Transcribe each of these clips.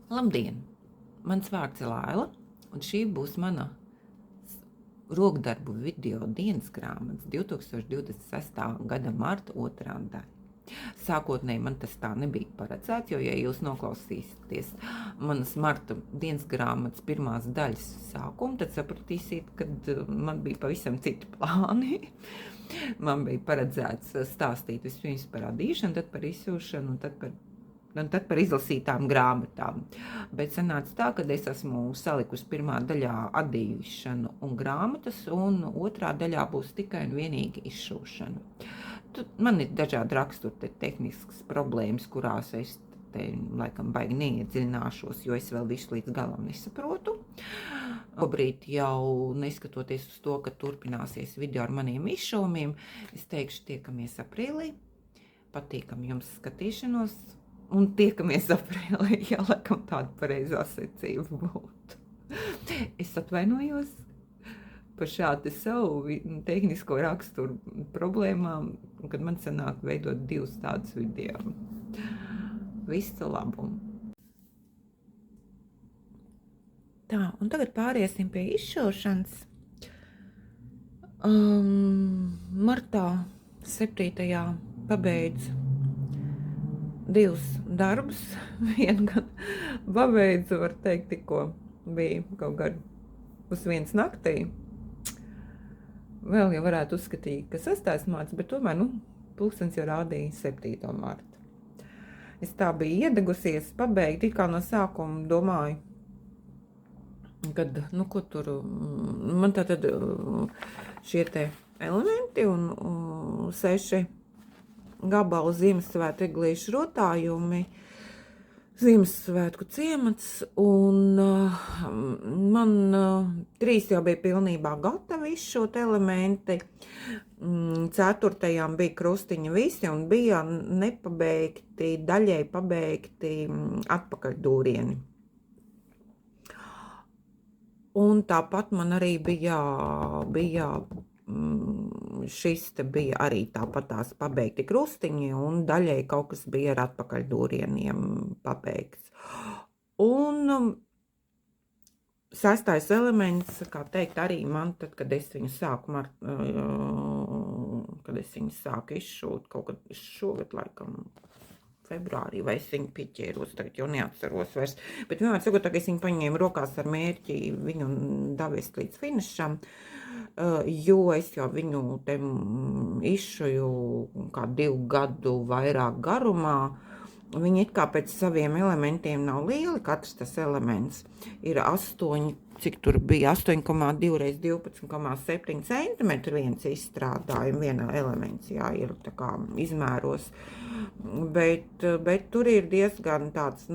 Labdien! Mans vārds ir Laila, un šī būs mana rokdarbu video dienas grāmatas 2026. gada marta 2. daļa. Sākotnēji man tas tā nebija paredzēts, jo, ja jūs noklausīsieties manas marta dienas grāmatas pirmās daļas sākumu, tad sapratīsiet, ka man bija pavisam citi plāni. Man bija paredzēts stāstīt vispirms par adīšanu, tad par izsūšanu, un tad par izlasītām grāmatām. Bet sanāca tā, ka es esmu salikusi pirmā daļā adīšanu un grāmatas, un otrā daļā būs tikai un vienīgi izšūšana. Man ir dažādi rakstura tehniskas problēmas, kurās es laikam baigi neiedziļināšos, jo es vēl visu līdz galam nesaprotu. Šobrīd jau neskatoties uz to, ka turpināsies video ar maniem izšūmiem, es teikšu tiekamies aprīlī, patīkam jums skatīšanos, un tiekamies aprīlī, ja laikam tāda pareizā secība būtu. Es atvainojos par šādu savu tehnisko raksturu problēmām, kad man sanāk veidot divus tādus video. Visu labumu! Tā, un tagad pāriesim pie izšūšanas. Martā 7. pabeidzu divus darbus. Vienu gan pabeidzu, var teikt, tikko bija kaut kādi 1:00 naktī. Vēl jau varētu uzskatīt, ka 6. marts, bet tomēr, pulkstens jau rādīja 7. martu. Es tā biju iedegusies, pabeigt, it kā no sākuma domāju, kad, ko tur, man tātad šie te elementi un 6 gabalu Ziemassvētku eglīšu rotājumi, Ziemassvētku ciemats, un man 3 jau bija pilnībā gatavi izšūt elementi, 4. bija krustiņa visi un bija nepabeigti, daļēji pabeigti atpakaļdūrieni. Un tāpat man arī bija šis te bija arī tāpat tās pabeigti krustiņi, un daļai kaut kas bija ar atpakaļdūrieniem pabeigts. Un 6. elements, kā teikt, arī man tad, kad es viņu sāku izšūt, kaut kad šogad laikam februārī, vai es viņu pieķēros, tagad jau neatceros vairs, bet vienmēr sakot, ka es viņu paņēmu rokās ar mērķi viņu davest līdz finišam, jo es jau viņu te izšuju kā 2 gadu vairāk garumā. Viņi it kā pēc saviem elementiem nav lieli, katrs tas elements ir 8, cik tur bija 8,2 x 12,7 cm viens izstrādājums, viena elements, jā, ir tā kā izmēros, bet tur ir diezgan tāds,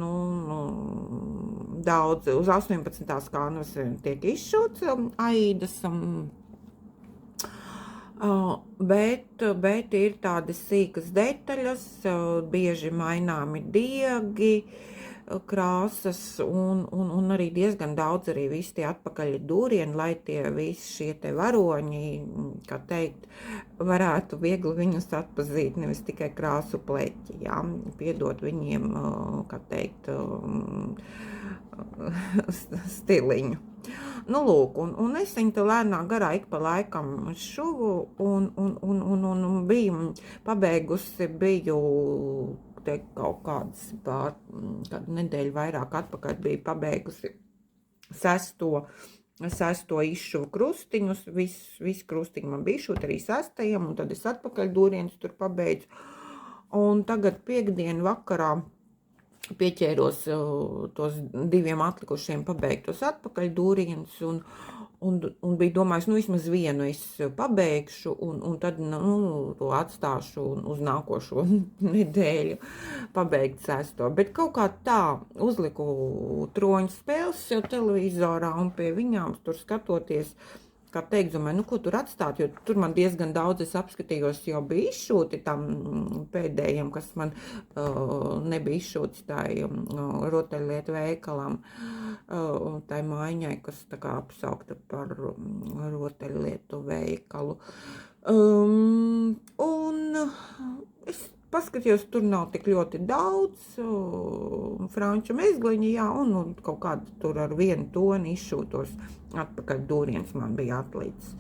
daudz, uz 18. kanvas tiek izšūts aidas, bet ir tādas sīkas detaļas, bieži maināmi diegi, krāsas un arī diezgan daudz arī visi tie atpakaļ dūrieni, lai tie visi šie te varoņi, kā teikt, varētu viegli viņus atpazīt, nevis tikai krāsu pleķi, jā, piedot viņiem, kā teikt, stiliņu. Lūk, un es viņu te lēnā garā ik pa laikam šuvu, un biju pabeigusi, te kaut kādu nedēļu vairāk atpakaļ biju pabeigusi 6. izšuvu krustiņus, visi krustiņi man bija šūt arī 6. un tad es atpakaļ dūrienus tur pabeidzu, un tagad piekdienu vakarā pieķēros tos 2 atlikušiem pabeigtos atpakaļ dūrienus, un bija domājis, vismaz vienu es pabeigšu, un tad, to atstāšu uz nākošo nedēļu pabeigt 6. Bet kaut kā tā uzliku troņu spēles jau televizorā, un pie viņām tur skatoties, kā teikt, domāju, ko tur atstāt, jo tur man diezgan daudz, es apskatījos, jau bija izšūti tam pēdējiem, kas man nebija izšūts tai rotaļlietu veikalam, tai mājiņai, kas tā kā apsaukta par rotaļlietu veikalu. Un es paskatījos, tur nav tik ļoti daudz franču mezgliņa, jā, un kaut kādu tur ar vienu toni izšūtos atpakaļ dūriens man bija atlīdz.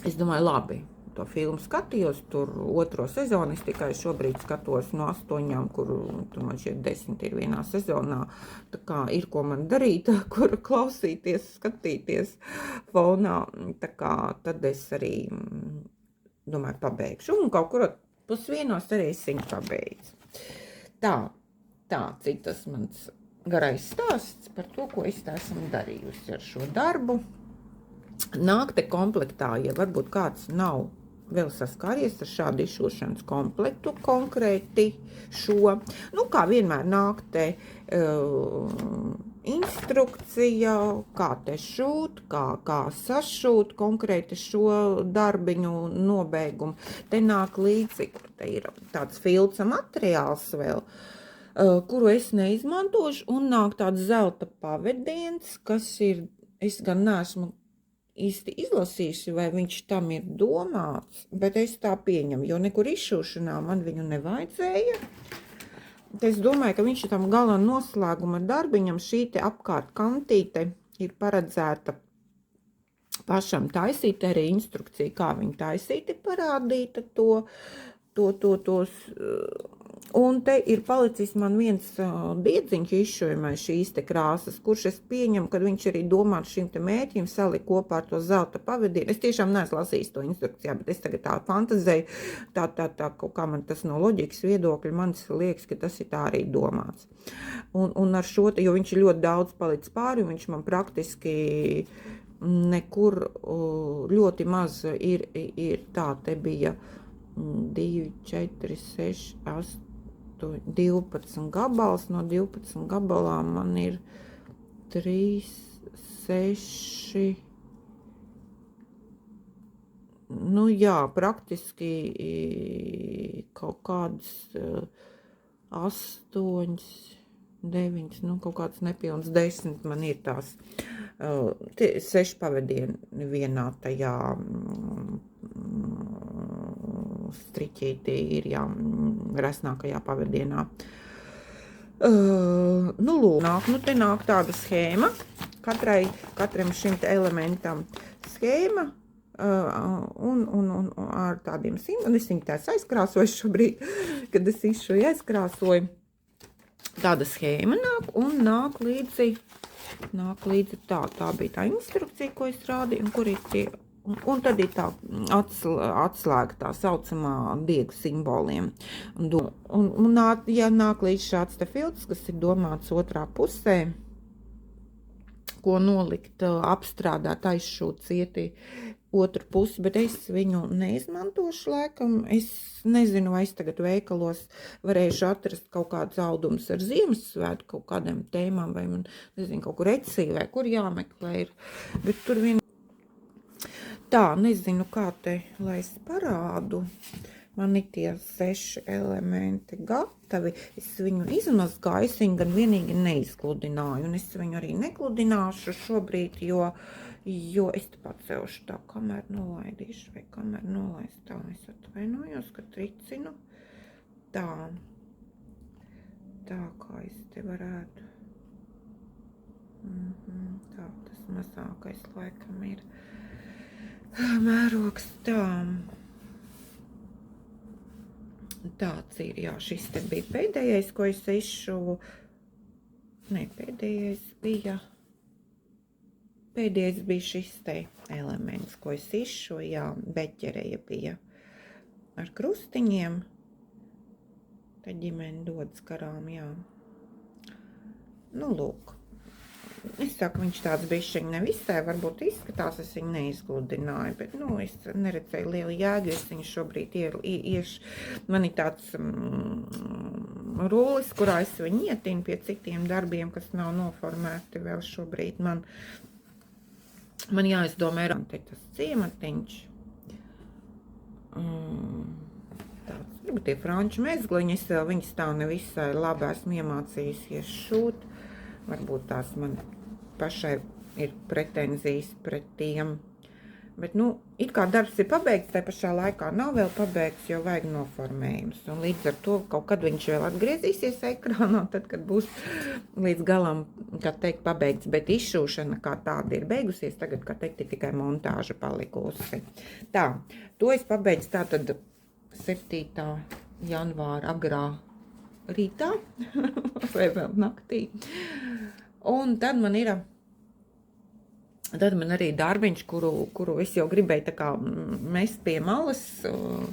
Es domāju, labi, to filmu skatījos, tur 2. sezonu, es tikai šobrīd skatos no 8, kur tur man šie 10 ir vienā sezonā, tā kā ir ko man darīt, kur klausīties, skatīties fonā, tā kā tad es arī, domāju, pabeigšu, un kaut kur 12:00 arī es viņu pabeidzu. Tāds ir tas mans garais stāsts par to, ko es esmu darījusi ar šo darbu. Nāk te komplektā, ja varbūt kāds nav vēl saskāries ar šādu izšūšanas komplektu konkrēti šo. Nu, kā vienmēr nāk te instrukcija, kā te šūt, kā sašūt konkrēti šo darbiņu nobeigumu. Te nāk līdzi, te ir tāds filca materiāls vēl, kuru es neizmantošu, un nāk tāds zelta pavediens, kas ir, es gan neesmu īsti izlasījusi, vai viņš tam ir domāts, bet es tā pieņemu, jo nekur izšūšanā man viņu nevajadzēja. Es domāju, ka viņš ir tam gala noslēguma darbiņam, šī te apkārt kantīte ir paredzēta pašam taisīt, arī instrukcija, kā viņu taisīt, ir parādīta tos. Un te ir palicis man viens diedziņš izšojumai šīs te krāsas, kurš es pieņemu, kad viņš arī domāts šim te mērķim salikt kopā ar to zelta pavadienu. Es tiešām neesmu lasījis to instrukcijā, bet es tagad tā fantazēju, tā kaut kā man tas no loģikas viedokļa, man liekas, ka tas ir tā arī domāts. Un ar šo te, jo viņš ir ļoti daudz palicis pāri, un viņš man praktiski nekur ļoti maz ir tā, te bija 2, 4, 6, 8, 12 gabals, no 12 gabalām man ir 3, 6, nu jā, praktiski kaut kādas 8, 9, nu kaut kāds nepilns 10 man ir tās 6 pavadieni vienā tajā striķītī ir, jā, resnākajā pavadienā. Nu, lūk, te nāk tāda schēma, katram šim te elementam schēma, un ar tādiem simboliem, es viņu tās aizkrāsoju šobrīd, kad es izšoju aizkrāsoju, tāda schēma nāk, un nāk līdzi tā bija tā instrukcija, ko es rādīju, un kur ir tie. Un tad ir tā atslēga tā saucamā diegu simboliem. Un ja nāk līdz šāds te filtrs, kas ir domāts otrā pusē, ko nolikt, apstrādāt, aizšūt cieti otru pusi, bet es viņu neizmantošu laikam. Es nezinu, vai es tagad veikalos varēšu atrast kaut kādus audumus ar Ziemassvētku kaut kādiem tēmām, vai man, nezinu, kaut kur Etsī, vai kur jāmeklē ir. Bet tur vien tā, nezinu, kā te, lai es parādu. Man ir tie 6 elementi gatavi. Es viņu izmazgāju, es viņu gan vienīgi neizgludināju. Un es viņu arī negludināšu šobrīd, jo es te pacelšu tā, kamēr nolaidīšu, vai kamēr nolaist tā. Es atvainojos, ka tricinu. Tā kā es te varētu. Tā, tas mazākais laikam ir. Mērogs tāds ir, jā, šis te bija pēdējais, ko es izšuvu. Pēdējais bija šis te elements, ko es izšuvu, jā, beķereja bija ar krustiņiem. Tad ģimene dodas karām, jā. Nu, lūk. Es saku, viņš tāds bišķiņ nevisai, varbūt izskatās, es viņu neizgludināju, bet, nu, es neredzēju lielu jēgu, es viņu šobrīd man ir tāds rullis, kurā es viņu ietinu pie citiem darbiem, kas nav noformēti vēl šobrīd. Man jāizdomē, te tas ciematiņš. Tāds, tie franču mezgliņi, es vēl viņas tā nevisai labi esmu iemācījusies šūt. Varbūt tās man pašai ir pretenzijas pret tiem, Bet, nu, it kā darbs ir pabeigts, tai pašā laikā nav vēl pabeigts, jo vajag noformējums. Un līdz ar to kaut kad viņš vēl atgriezīsies ekrānā, tad, kad būs līdz galam, kā teikt, pabeigts. Bet izšūšana kā tāda ir beigusies, tagad, kā teikt, ir tikai montāža palikusi. Tā, to es pabeidzu tātad 7. janvāra agrā rītā vai vēl naktī. Un tad man ir... Tad man arī darbiņš, kuru es jau gribēju tā kā mest pie malas un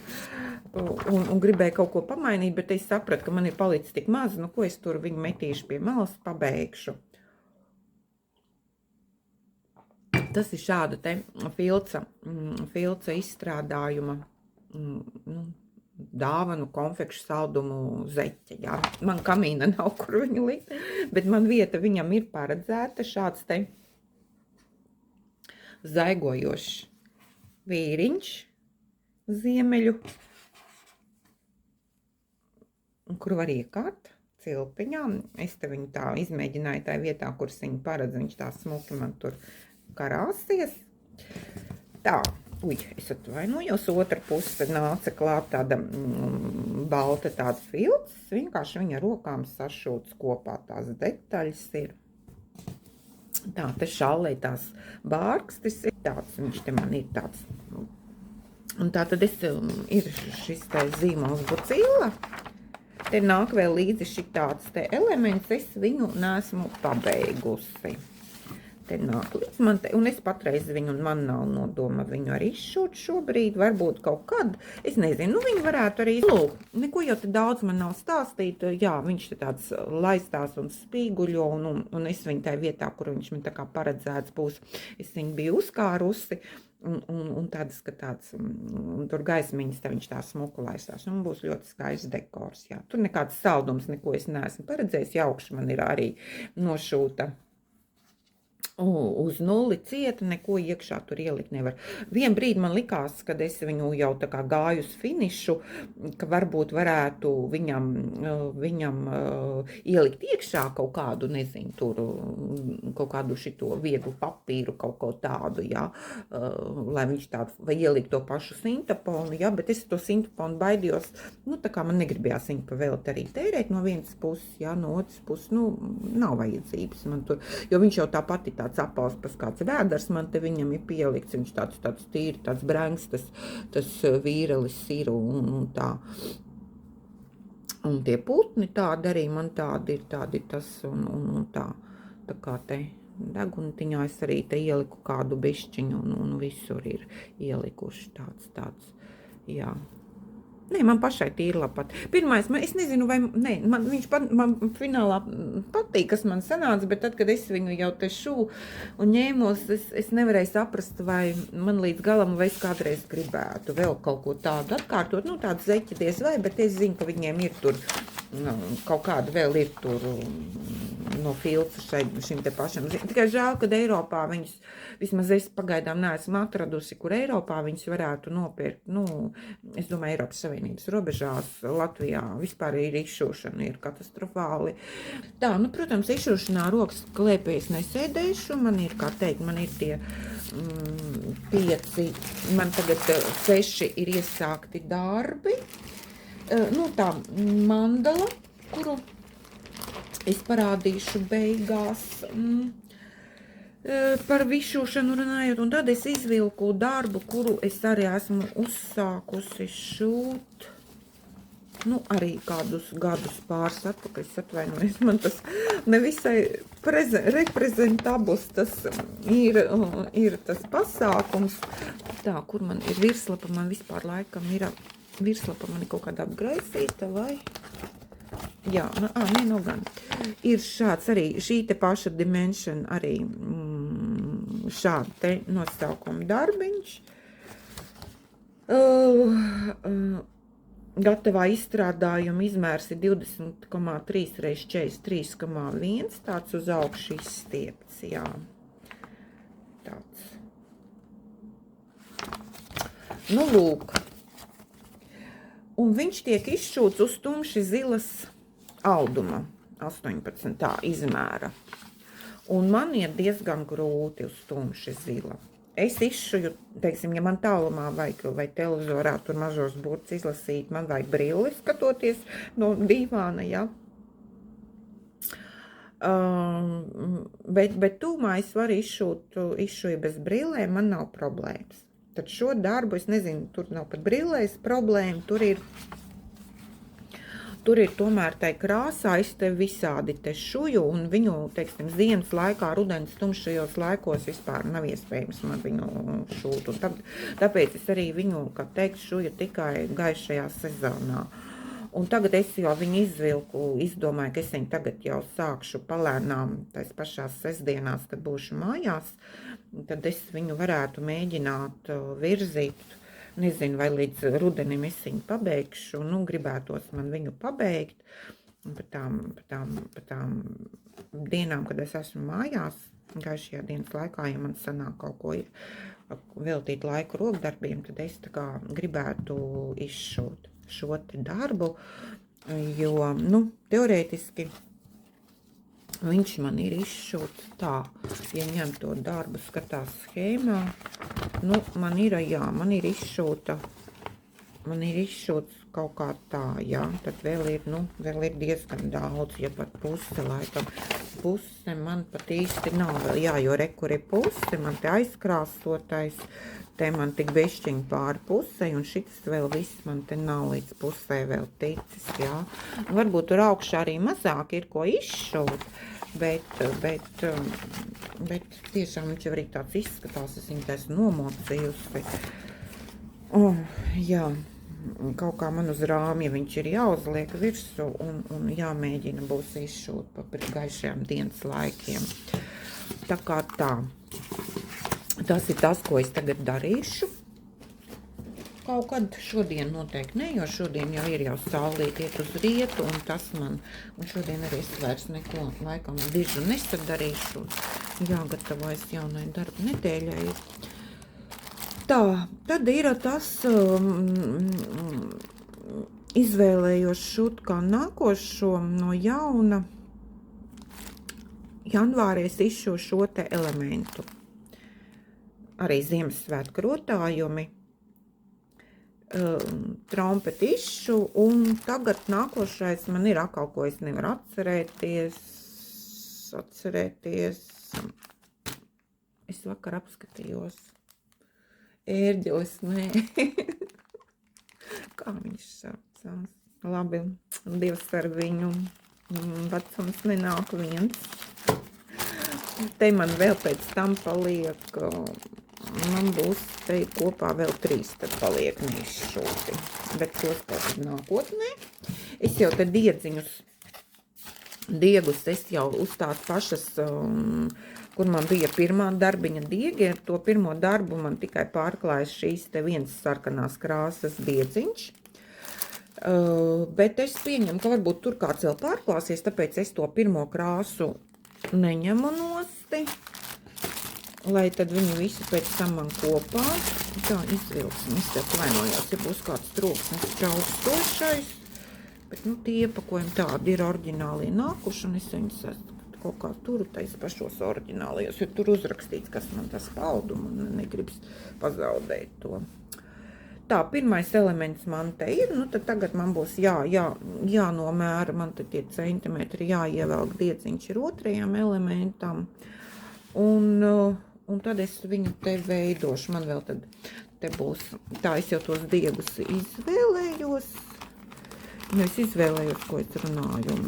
gribēju kaut ko pamainīt, bet es sapratu, ka man ir palicis tik maz, nu ko es tur viņu metīšu pie malas, pabeigšu. Tas ir šāda te filca izstrādājuma dāvanu, konfekšu saldumu zeķa, jā. Man kamīna nav, kur viņu likt, bet man vieta viņam ir paredzēta šāds te zaigojošs vīriņš ziemeļu, kuru var iekārt cilpiņā. Es te viņu tā izmēģināju tā vietā, kuras viņu paredz, viņš tā smuki man tur karāsies. Tā, es atvainojos, otra puse nāca klāt tāda balta tāds filts, vienkārši viņa rokām sašūts kopā tās detaļas ir. Tā, te šallē tās bārkstis ir tāds, viņš te man ir tāds. Un tā tad ir šis te zīmols bucīla. Te nāk vēl līdzi šitāds te elements, es viņu neesmu pabeigusi. Te nāk līdz man te, un es patreiz viņu, un man nav nodoma viņu arī izšūt šobrīd, varbūt kaut kad, es nezinu, nu viņi varētu arī, lūk, neko jau te daudz man nav stāstīt, jā, viņš te tāds laistās un spīguļo, un es viņu tai vietā, kur viņš man tā kā paredzēts būs, es viņu biju uzkārusi, un tādas, ka tāds, un tur gaismiņas, tā viņš tā smuku laistās, un būs ļoti skaists dekors, jā. Tur nekāds saldums, neko es neesmu paredzējis, jaukši man ir arī nošūta. Uz nulli cieta, neko iekšā tur ielikt nevar. Vien brīdi man likās, kad es viņu jau tā kā gāju uz finišu, ka varbūt varētu viņam ielikt iekšā kaut kādu, nezinu, tur kaut kādu šito vieglu papīru, kaut ko tādu, jā, lai viņš tādu, vai ielikt to pašu sintaponu, jā, bet es to sintaponu baidījos, nu, tā kā man negribējās viņu pavēlt arī tērēt no vienas puses, jā, no otras puses, nu, nav vajadzības man tur, jo viņš jau tāpat ir tāds apals, pas kāds vēders man te viņam ir pielikts, viņš tāds tīri, tāds brēngs, tas vīrelis ir un tā. Un tie putni tādi arī man tādi ir tas un tā. Tā kā te deguntiņā es arī te ieliku kādu bišķiņu un visur ir ielikuši tāds, jā. Nē, man pašai tīri lapat. Pirmais, es nezinu, vai, nē, man finālā patīk, kas man sanāca, bet tad, kad es viņu jau te šū un ņēmos, es nevarēju saprast, vai man līdz galam, vai es kādreiz gribētu vēl kaut ko tādu atkārtot, nu, tādu zeķities vai, bet es zinu, ka viņiem ir tur, kaut kāda vēl ir tur no filca šim te pašam. Tikai žēl, kad Eiropā viņus, vismaz es pagaidām neesmu atradusi, kur Eiropā viņus varētu nopirkt, nu, es domāju, Eiropas Savienības robežās, Latvijā vispār ir izšūšana, ir katastrofāli. Tā, nu, protams, izšūšanā rokas klēpēs nesēdēšu, man ir, kā teikt, man ir tie 5, man tagad 6 ir iesākti darbi, nu, tā mandala, kuru es parādīšu beigās, par višošanu runājot, un tad es izvilku darbu, kuru es arī esmu uzsākusi šūt, nu, arī kādus gadus pāris atpakaļ, es atvainojos, man tas nevisai reprezentabls, tas ir tas pasākums, tā, kur man ir virslapa, man vispār laikam ir, virslapa man ir kaut kāda apgraisīta, vai... Jā, nē, nav gan. Ir šāds arī, šī te paša Dimension arī šāda te nosaukuma darbiņš. Gatavā izstrādājuma izmērs ir 20,3 x 43,1, tāds uz augšu izstiepts, jā. Tāds. Nu, lūk. Un viņš tiek izšūts uz tumši zilas alduma, 18 tā izmēra. Un man ir diezgan grūti uz tumši zila. es izšuju, teiksim, ja man tālumā vajag vai televizorā tur mazos burts izlasīt, man vajag brilli skatoties no dīvāna, ja. Bet tūmā es varu izšuju bez brillēm, man nav problēmas. Tad šo darbu, es nezinu, tur nav pat brillēs problēma, tur ir tomēr tai krāsā, es te visādi te šuju, un viņu, teiksim, ziemas laikā, rudens tumšajos laikos vispār nav iespējams man viņu šūt, un tāpēc es arī viņu, kā teikt, šuju tikai gaišajā sezonā. Un tagad es jau viņu izvilku, izdomāju, ka es viņu tagad jau sākšu palēnām tais pašās sestdienās, kad būšu mājās, tad es viņu varētu mēģināt virzīt, nezinu, vai līdz rudenim es viņu pabeigšu, nu, gribētos man viņu pabeigt, par tām dienām, kad es esmu mājās, gaišajā dienas laikā, ja man sanāk kaut ko veltīt laiku rokdarbiem, tad es tā kā gribētu izšūt šo te darbu, jo, nu, teorētiski viņš man ir izšūts tā, ja ņem to darbu, skatās schēmā, nu, man ir izšūta, man ir izšūts kaut kā tā, jā, tad vēl ir diezgan daudz, ja pat puse laikam, puse man pat īsti nav vēl, jā, jo rekur ir puse, man te aizkrāsotais, te man tik bešķiņi pāri pusē, un šitas vēl viss man te nav līdz pusē vēl ticis, jā. Varbūt tur augšā arī mazāk ir ko izšūt, bet tiešām viņš arī tāds izskatās, es viņu tās nomocījusi. Jā, kaut kā man uz rāmja viņš ir jāuzliek virsu un jāmēģina būs izšūt pa gaišajām dienas laikiem. Tā kā tā. Tas ir tas, ko es tagad darīšu. Kaut kad šodien noteikti ne, jo šodien jau ir saulīt iet uz rietu, un šodien arī es vairs neko laikam dižu nesadarīšu. Jāgatavojas jaunai darba nedēļai. Tā, tad ir tas, izvēlējos šūt kā nākošo no jauna. Janvārī es izšu šo te elementu. Arī Ziemassvētku rotājumi, trompeti izšu, un tagad nākošais man ir atkal, ko es nevaru atcerēties. Es vakar apskatījos. Ērģelis, nē. Kā viņš saucās? Labi, Dievs ar viņu, vecums nenāk viens. Te man vēl pēc tam paliek, man būs te kopā vēl 3, tad paliek neizšūti. Bet tos kaut nākotnē. Es jau te diegus, es jau uz tās pašas, kur man bija pirmā darbiņa diegi, ar to pirmo darbu man tikai pārklājas šīs te viens sarkanās krāsas diedziņš. Bet es pieņemu, ka varbūt tur kāds vēl pārklāsies, tāpēc es to pirmo krāsu neņemu nosti, lai tad viņi visi pēc tam man kopā. Tā izvilksim, es tev vainojos, ja būs kāds troksnis čaustošais, bet, nu, tie iepakojumi tādi ir oriģināli nākuši, un es viņus kaut kā turu tais pašos oriģinālajos, jo tur uzrakstīts, kas man tas paudum, un negribas pazaudēt to. Tā, pirmais elements man te ir, nu, tad tagad man būs jānomēra, man te tie centimetri jāievelk diedziņš ir otrajam elementam, un tad es viņu te veidošu, man vēl tad te būs, tā es jau tos diegus izvēlējos, es izvēlējos, ko es runāju,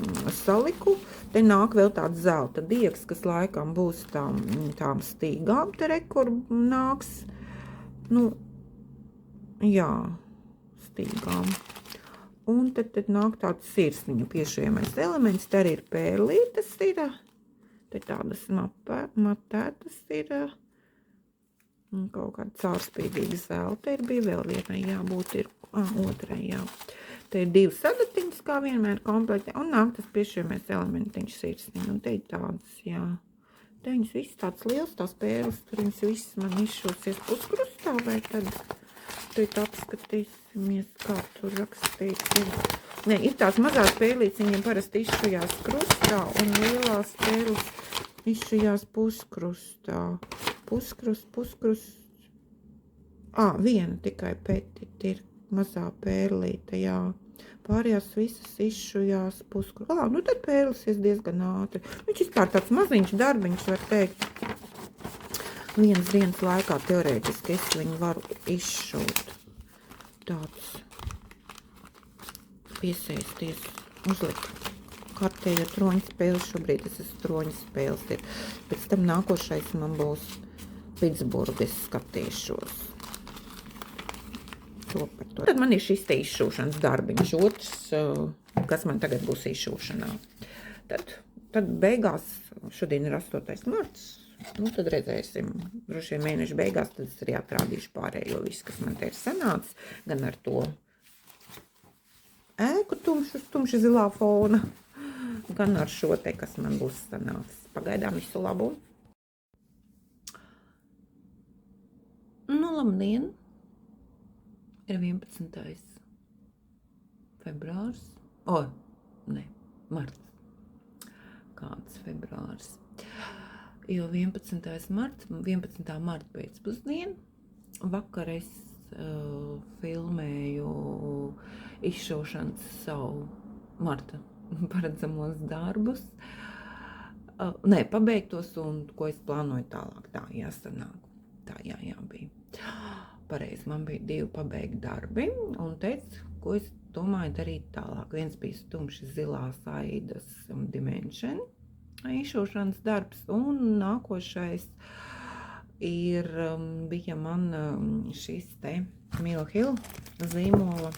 saliku, te nāk vēl tāds zelta diegs, kas laikam būs tām stīgām te rekur nāks, nu, jā, stīgām. Un tad nāk tāds sirsniņu piešujamais elements, te arī ir pērlītes ir, te tādas matētas ir, un kaut kāda caurspīdīga zelta ir, bija vēl vienai jābūt ir, otrai jā. Te ir 2 sadatiņas, kā vienmēr komplekti, un nāk tas piešujamais elementiņš sirsniņu, un te ir tādas, jā. Te viņas viss tāds liels, tās pērles, tur viņas viss man izšūsies puskrustā, vai tad... Tad apskatīsimies, kā tur rakstīts ir. Nē, ir tās mazās pērlītes, viņiem parasti izšujās krustā, un lielās pērles izšujās puskrustā. puskrus. Viena tikai petit ir mazā pērlīte, jā. Pārējās visas izšujās puskrus. Nu tad pērlisies diezgan ātri. Viņš vispār tāds maziņš darbiņš, var teikt. Vienas dienas laikā teorētiski es viņu varu izšūt. Tāds piesēsties, uzlikt kārtējo troņu spēli. Šobrīd tas ir troņu spēles. Pēc tam nākošais man būs Pitsburga, es skatīšos. To par to. Tad man ir šis te izšūšanas darbiņš, otrs, kas man tagad būs izšūšanā. Tad beigās, šodien ir 8. marts, tad redzēsim, droši vien mēneša beigās, tad es arī atrādīšu pārējo visu, kas man te ir sanācis, gan ar to ēku tumši zilā fona, gan ar šo te, kas man būs sanācis. Pagaidām visu labu. Labdien! Ir 11. februārs. Marts. Kāds februārs? Jo 11. marts, 11. marta pēcpusdienu. Vakar es filmēju izšaušanas savu marta paredzamos darbus. Pabeigtos un ko es plānoju tālāk. Tā jāsanāk. Tā jābija. Pareizi, man bija 2 pabeigti darbi un teicu, ko es domāju darīt tālāk. Viens bija stumši zilās aidas Dimension izšūšanas darbs un nākošais bija man šis te Mill Hill zīmola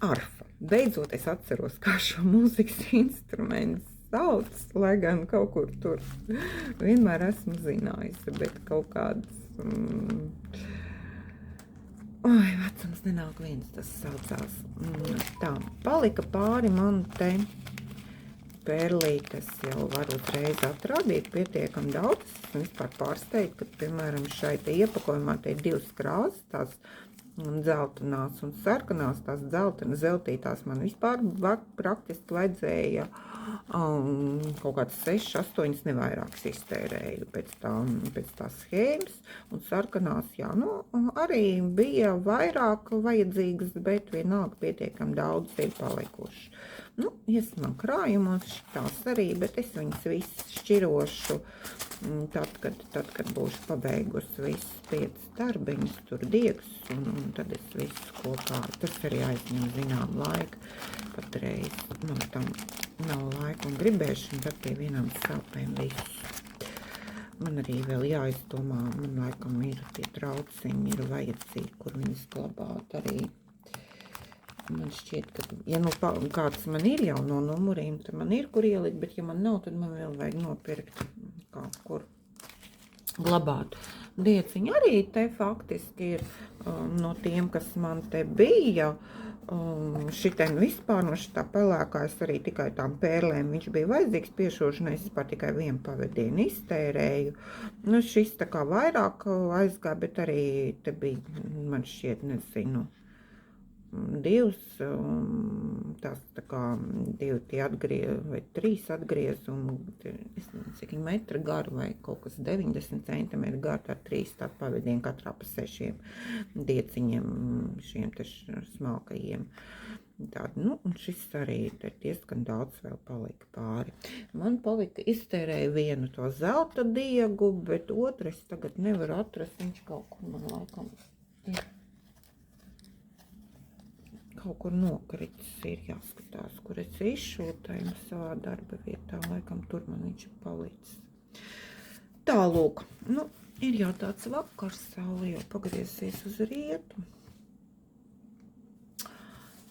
arfa. Beidzot es atceros, kā šo mūzikas instrumentu sauc, lai gan kaut kur tur vienmēr esmu zinājusi, bet kaut kāds vecums nenāk viens, tas saucās. Tā, palika pāri man te pērlītes, jau varu uzreiz atrādīt pietiekam daudz. Es vispār pārsteigtu, ka, piemēram, šai te iepakojumā te ir 2 krāsas, tās dzeltenās un sarkanās, tās zeltītās man vispār praktiski vajadzēja kaut kāds 6, 8 nevairākas iztērēju pēc tās schēmas, un sarkanās, arī bija vairāk vajadzīgas, bet vienalga pietiekam daudz ir palikuši. Man krājumos tās arī, bet es viņas visas šķirošu tad, kad būšu pabeigusi visus 5 darbiņus, tur diegs, un tad es visu kopā, tas arī aizņem zinām laiku, patreiz, tam nav laika un gribēšana, tad pie vienām sāpēm visu. Man arī vēl jāizdomā, man laikam ir tie trauciņi, ir vajadzīgi, kur viņas glabāt arī. Man šķiet, ka, kāds man ir jau no numuriem, tad man ir, kur ielikt, bet ja man nav, tad man vēl vajag nopirkt kaut kur glabāt. Dieciņi arī te faktiski ir no tiem, kas man te bija. Šitien vispār no šitā pelēkais arī tikai tām pērlēm viņš bija vajadzīgs piešošanai, es vispār tikai 1 pavadienu iztērēju. Šis tā kā vairāk aizgāja, bet arī te bija, man šķiet, nezinu, 2, tās tā kā 2 tie atgriez, vai 3 atgriez, un es nezinu, cik metri garu, vai kaut kas 90 centimetri garu, tā 3 tādu pavadienu katrā pa 6 dieciņiem, šiem te smalkajiem. Tādi, un šis arī ir diezgan daudz vēl palika pāri. Man palika iztērēja 1 to zelta diegu, bet otru es tagad nevaru atrast, viņš kaut kur man laikam ir. Kaut kur nokritis ir jāskatās, kur es izšūtēju savā darba vietā, laikam tur man viņš ir palicis. Tālūk, ir jau tāds vakars, saule jau pagriezies uz rietu.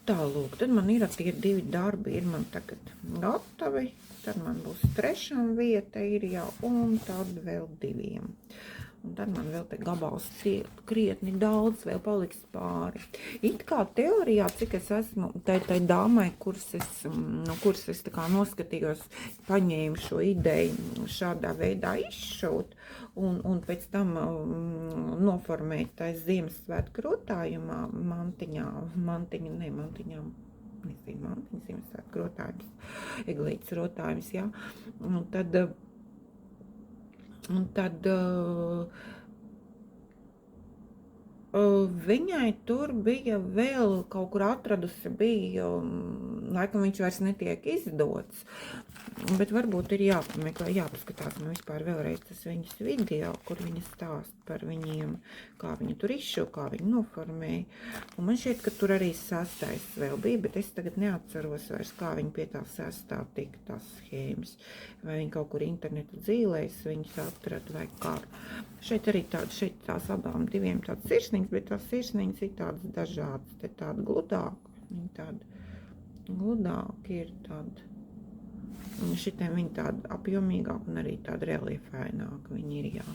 Tālūk, tad man ir tie 2 darbi, ir man tagad gatavi, tad man būs 3. vieta ir jau, un tad vēl 2. Un tad man vēl te gabals krietni daudz vēl paliks pāri. It kā teorijā, cik es esmu tai dāmai, kuras es tā kā noskatījos, paņēmu šo ideju šādā veidā izšūt, un pēc tam noformēt tais Ziemassvētku rotājumā, Ziemassvētku rotājums, eglītes rotājums, jā. Un tad Un tad viņai tur bija vēl kaut kur atradusi, laikam viņš vairs netiek izdots, bet varbūt ir jāpameklē, jāpaskatās man vispār vēlreiz tas viņas video, kur viņa stāst par viņiem, kā viņa tur izšuva, kā viņa noformēja. Un man šķiet, ka tur arī 6. vēl bija, bet es tagad neatceros vairs, kā viņa pie tā 6. tika tās schēmas. Vai viņa kaut kur internetu dzīlēs, viņas atrada vai kā. Šeit arī šeit tās abām diviem tādas sirsniņas, bet tās sirsniņas ir tādas dažādas, te tāda gludāka, viņa tāda gludāka ir tāda. Šitiem viņa tāda apjomīgāka un arī tāda reliefaināka viņa ir, jā.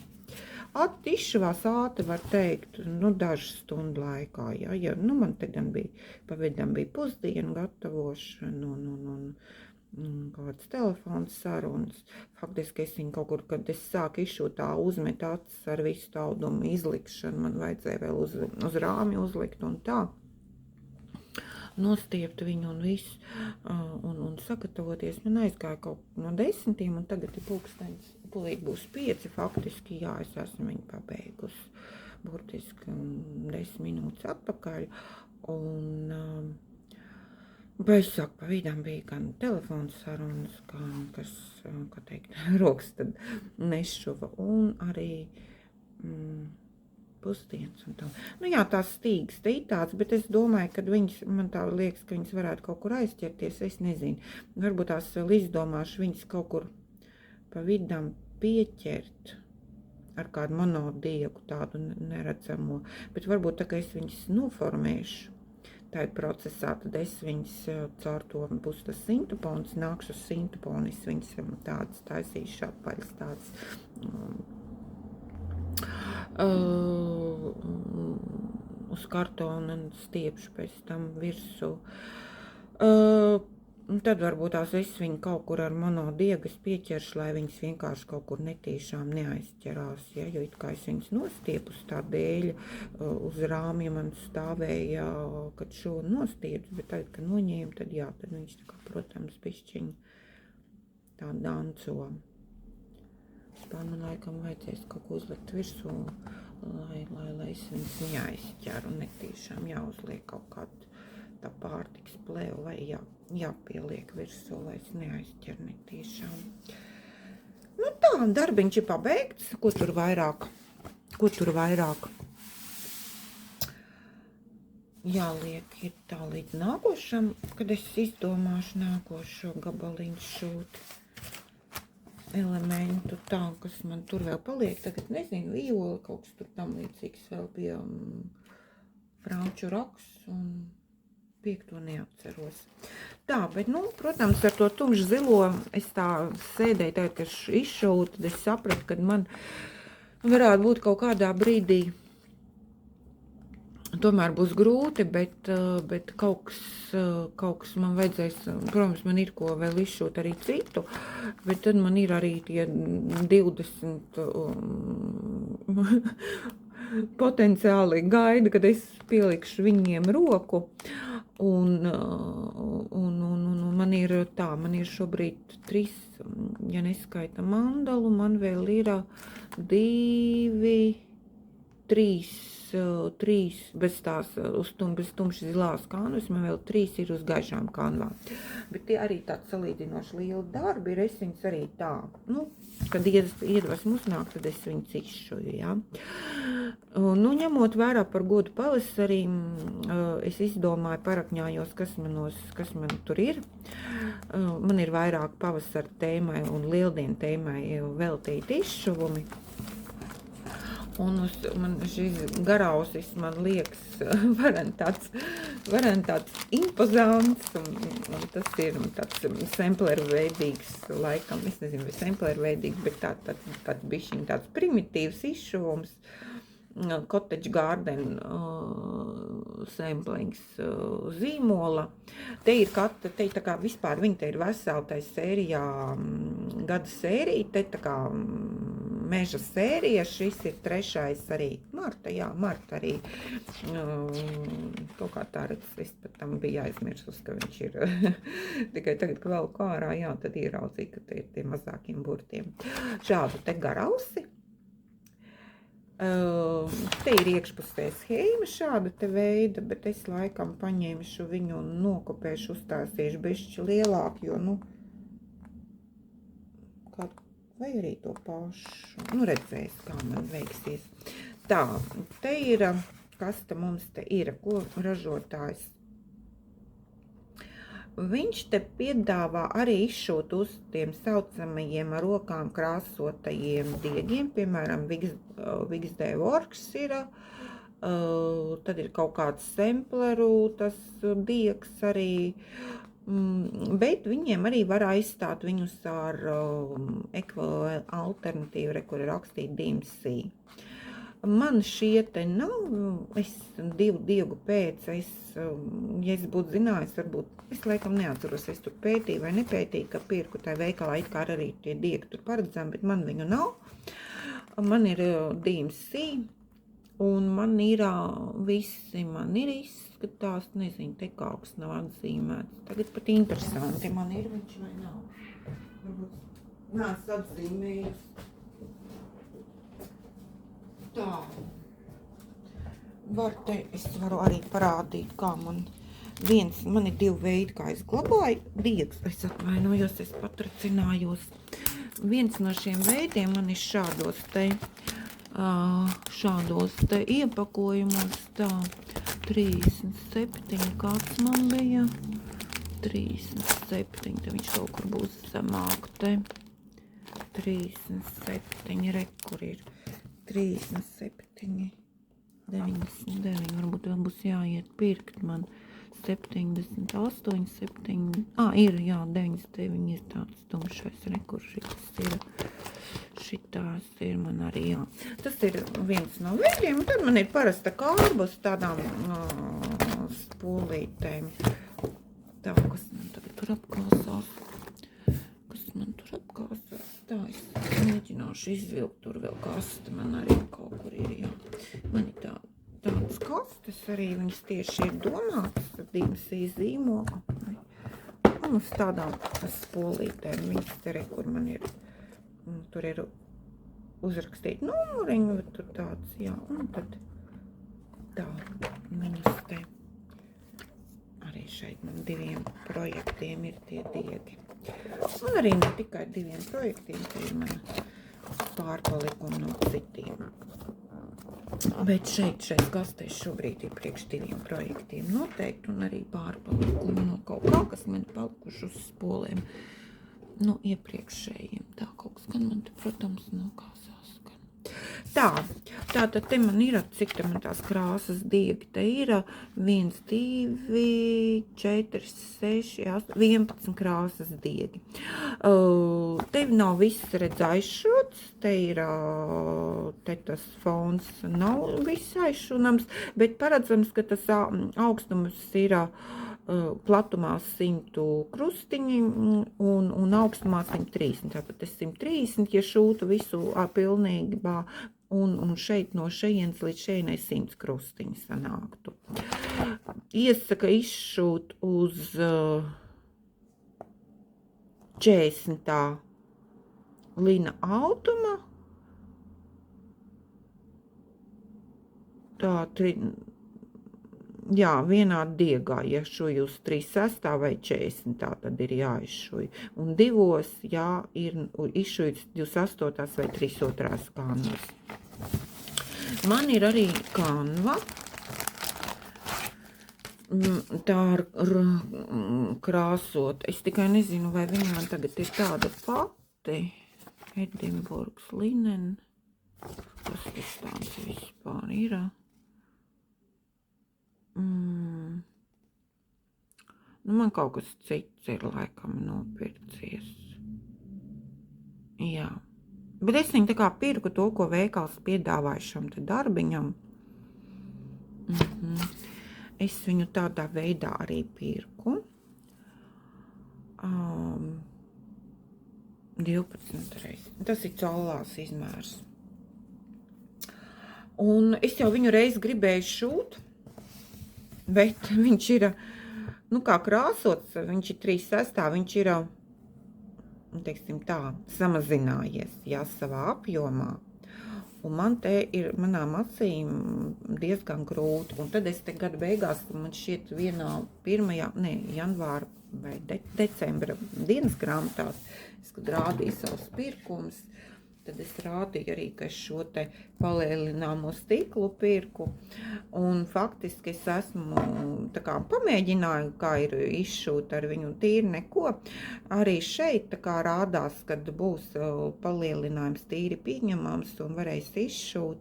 Izšuvās ātri, var teikt, dažu stundu laikā, jā, ja, man te gan bija, pavidam bija pusdienu gatavošana un kāds telefons sarunas. Faktiski es viņu kaut kur, kad es sāku izšūt tā uzmet acis ar visu taudumu izlikšanu, man vajadzēja vēl uz rāmi uzlikt un tā. Nostiept viņu un visu, un sagatavoties. Man aizgāja kaut no 10, un tagad ir pulkstenis, pulīt būs 5, faktiski, jā, es esmu viņu pabeigusi, burtiski 10 minūtes atpakaļ, un es saku, pa vidām bija gan telefons sarunas, gan, kas, kā teikt, rokas tad nešuva, un arī pusdienas un tā. Jā, tās stīgas te ir tāds, bet es domāju, ka man tā liekas, ka viņas varētu kaut kur aizķerties, es nezinu. Varbūt tās vēl izdomāšu viņas kaut kur pa vidām pieķert ar kādu monodiegu, tādu neredzamo, bet varbūt tā, ka es viņas noformēšu tādā procesā, tad es viņas caur to būs tas sintupons, nākšu uz sintuponu, es viņas tādas taisīšu apaļas, tādas uz kartona un stiepšu pēc tam virsū. Tad varbūt tās es viņu kaut kur ar monodiegas pieķeršu, lai viņas vienkārši kaut kur netīšām neaizķerās, ja, jo it kā es viņas nostiepus tā dēļ uz rāmja man stāvēja, kad šo nostiepus, bet tad, kad noņēmu, tad jā, tad viņš tā kā, protams, bišķiņi tā danco. Vispār man laikam vajadzēs kaut ko uzlikt virsū, lai es viņas neaizķeru un netīšām jāuzliek kaut kādu tā pārtiks plēvu, vai jāpieliek virsū, lai es neaizķeru netīšām. Tā, darbiņš ir pabeigts, ko tur vairāk jāliek ir tā līdz nākošam, kad es izdomāšu nākošo gabaliņu šūt elementu, tā, kas man tur vēl paliek, tagad nezinu, viola, kaut kas tur tam līdzīgs vēl bija franču raks un 5. neatceros. Tā, bet, protams, ar to tumšu zilo es tā sēdēju, tagad, kad izšautu, tad es sapratu, kad man varētu būt kaut kādā brīdī tomēr būs grūti, bet kaut kas man vajadzēs, protams, man ir ko vēl izšūt arī citu, bet tad man ir arī tie 20 potenciāli gaida, kad es pielikšu viņiem roku, un man ir tā, man ir šobrīd 3, ja neskaita mandalu, man vēl ir 2, 3 bez tās bez tumši zilās kanvas, man vēl 3 ir uz gaišām kanvām. Bet tie arī tāds salīdzinoši lieli darbi ir, es viņus arī tā, kad iedvesmu uznāk, tad es viņus izšuju, jā. Ņemot vērā par godu pavasarīm, es izdomāju, parakņājos, kas man tur ir. Man ir vairāk pavasara tēmai un lieldienu tēmai veltīti izšuvumi. Un man šis garausis, man liekas, varen tāds impozants, un tas ir tāds sampleru veidīgs, laikam, es nezinu, vai sampleru veidīgs, bet tāds bišķiņ tāds primitīvs izšuvums, Cottage Garden samplings zīmola. Te ir tā kā vispār, viņa te ir vesela tai sērijā, gada sērija, te tā kā meža sērija, šis ir 3. arī marta, jā, marta arī. Kaut kā tā redz, es pat tam biju aizmirsus, ka viņš ir tikai tagad, ka vēl kārā, jā, tad ieraudzīju, ka tie ir tie mazākiem burtiem. Šādu te garausi. Te ir iekšpusē schēma šāda te veida, bet es laikam paņemšu viņu un nokopēšu, uzstāstīšu bišķi lielāku, jo, nu, vai arī to pašu, nu, redzēs, kā man veiksies. Tā, te ir, kas te mums te ir, ko ražotājs. Viņš te piedāvā arī izšūt uz tiem saucamajiem ar rokām krāsotajiem diegiem, piemēram, Vigsday Works ir, tad ir kaut kāds sampleru, tas diegs arī, bet viņiem arī var aizstāt viņus ar alternatīvu, kur ir rakstīt DMC. Man šie te nav, es divu diegu pēc, ja es būtu zinājis, varbūt, es laikam neatceros, es tur pētīju vai nepētīju, ka pirku tai veikalā it kā arī tie diegi tur paredzami, bet man viņu nav. Man ir DMC, un man ir visi, man ir izskatās, nezinu, te kaut kas nav atzīmēts. Tagad pat interesanti, man ir viņš vai nav. Varbūt nāc atzīmējus. Tā, es varu arī parādīt, kā man ir 2 veidi, kā es glabāju diegs. Es atvainojos, es patracinājos. Viens no šiem veidiem man ir šādos te iepakojumos, tā, 37, kāds man bija, 37, te viņš kaut kur būs zemāk, te, 37, re, kur ir. 37, 99, varbūt vēl būs jāiet pirkt man 78, 7, ir, jā, 99 ir tāds tumšais, kur šitas ir, šitās ir man arī, jā. Tas ir viens no veidiem, un tad man ir parasta kārba uz tādām spolītēm. Tā, kas man tagad tur apkalsās. Tā, es mēģināšu izvilkt, tur vēl kaste man arī kaut kur ir, jā. Man ir tādas kastes arī, viņas tieši ir domātas, DMC zīmogu. Un uz tādām spolītēm, viņas te, kur man ir, tur ir uzrakstīt numuriņu, tur tāds, jā, un tad tā, viņas te arī šeit man 2 projektiem ir tie diegi. Un arī ne tikai 2 projektiem, te ir mana pārpalikuma no citiem. Bet šeit kastēs šobrīd ir priekš 2 projektiem noteikti, un arī pārpalikuma no kaut kā, kas man palikuši uz spolēm no iepriekšējiem. Tā kaut kas gan man te, protams, nokāsās. Tātad te man ir, cik te man tās krāsas diegi, te ir 1, 2, 4, 6, 8, 11 krāsas diegi. Te nav viss redz aizšūts, te ir, te tas fons nav viss aizšūnams, bet paredzams, ka tas augstums ir platumā 100 krustiņi un augstumā 130. Tātad es 130, ja šūtu visu pilnībā, un šeit no šejienes līdz šejienai 100 krustiņi sanāktu. Iesaka izšūt uz 40. lina autuma. Tā, jā, vienā diegā, ja šuj uz 36. vai 40. tā tad ir jāizšuj. Un 2, jā, ir izšujts 28. vai 32. kanvas. Man ir arī kanva. Tā ar krāsot. Es tikai nezinu, vai viņa man tagad ir tāda pati. Edinburgas linen. Kas tas tāds vispār ir? Nu, man kaut kas cits ir laikam nopircies. Jā. Bet es viņu tā kā pirku to, ko veikals piedāvāja šam te darbiņam. Es viņu tādā veidā arī pirku. 12 reizes. Tas ir caulās izmērs. Un es jau viņu reiz gribēju šūt, bet viņš ir, nu kā krāsots, viņš ir 3/6, viņš ir, teiksim tā, samazinājies, jā, savā apjomā. Un man te ir manām acīm diezgan grūti. Un tad es te gada beigās, man šķiet janvāra vai decembra dienas grāmatās, es, kad rādīju savus pirkumus, tad es rādīju arī, ka es šo te palielināmo stiklu pirku. Un faktiski es esmu tā kā pamēģināju, kā ir izšūt ar viņu tīri neko. Arī šeit tā kā rādās, kad būs palielinājums tīri pieņemams un varēs izšūt.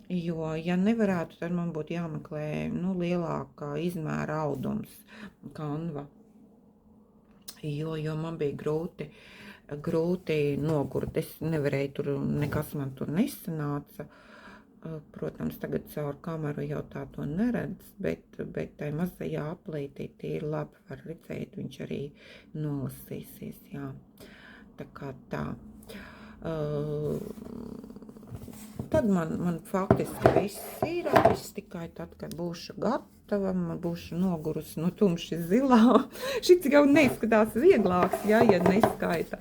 Jo, ja nevarētu, tad man būtu jāmeklē, nu, lielākā izmēra audums, kanva. Jo man bija grūti nogurt. Es nevarēju tur, nekas man tur nesanāca. Protams, tagad caur kameru jau tā to neredz, bet tai mazajā aplītī tīri labi var redzēt, viņš arī nolasīsies, jā. Tā kā tā. Tad man faktiski viss ir, viss tikai tad, kad būšu gatava, man būšu nogurusi no tumši zilā. Šis jau neizskatās vieglāks, ja neskaita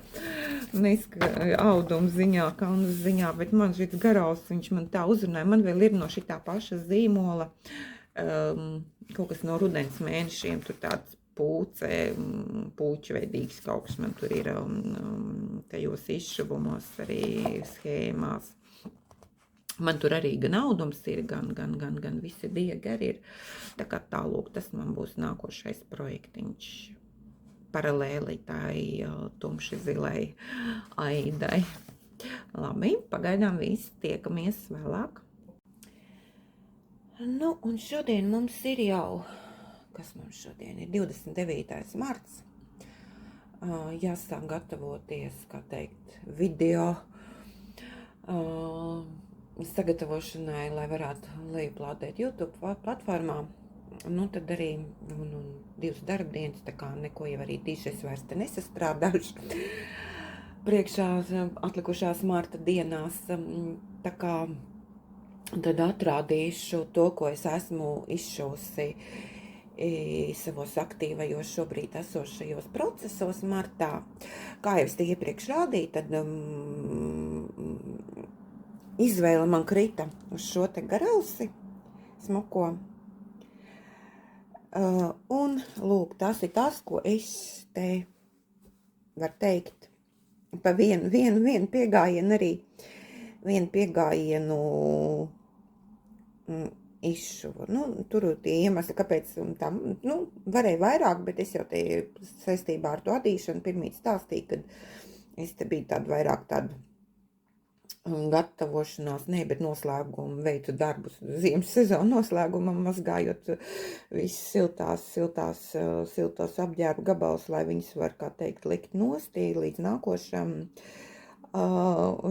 auduma ziņā, kaunas ziņā, bet man šis garaus, viņš man tā uzrunāja. Man vēl ir no šitā paša zīmola, kaut kas no rudens mēnešiem, tur tāds puķveidīgs kaut kas man tur ir tajos izšuvumos arī schēmās. Man tur arī gan audums ir, gan visi diegi arī ir. Tā kā tālūk, tas man būs nākošais projektiņš paralēli tai tumši zilai aidai. Labi, pagaidām viss, tiekamies vēlāk. Nu, un šodien mums ir jau, kas mums šodien ir, 29. marts. Jāsāk gatavoties, kā teikt, video sagatavošanai, lai varētu lejuplādēt YouTube platformā. Nu, tad arī 2 darbdienas, tā kā neko jau arī tīšais vairs te nesastrādāšu priekšā atlikušās marta dienās. Tā kā tad atrādīšu to, ko es esmu izšūsi savos aktīvajos šobrīd esošajos procesos martā. Kā jau es te iepriekš rādīju, tad izvēle man krita uz šo te garausi smuko. Un, lūk, tas ir tas, ko es te, var teikt, pa vienu piegājienu arī, vienu piegājienu izšuvu. Nu, tur tie iemesli, kāpēc tā, nu, varēja vairāk, bet es jau te saistībā ar to adīšanu pirmīt stāstīju, kad es te biju vairāk tādu gatavošanās, bet noslēgumu veicu darbus ziemas sezonu noslēgumam, mazgājot visas siltos apģērbu gabalus, lai viņus var, kā teikt, likt nostī līdz nākošam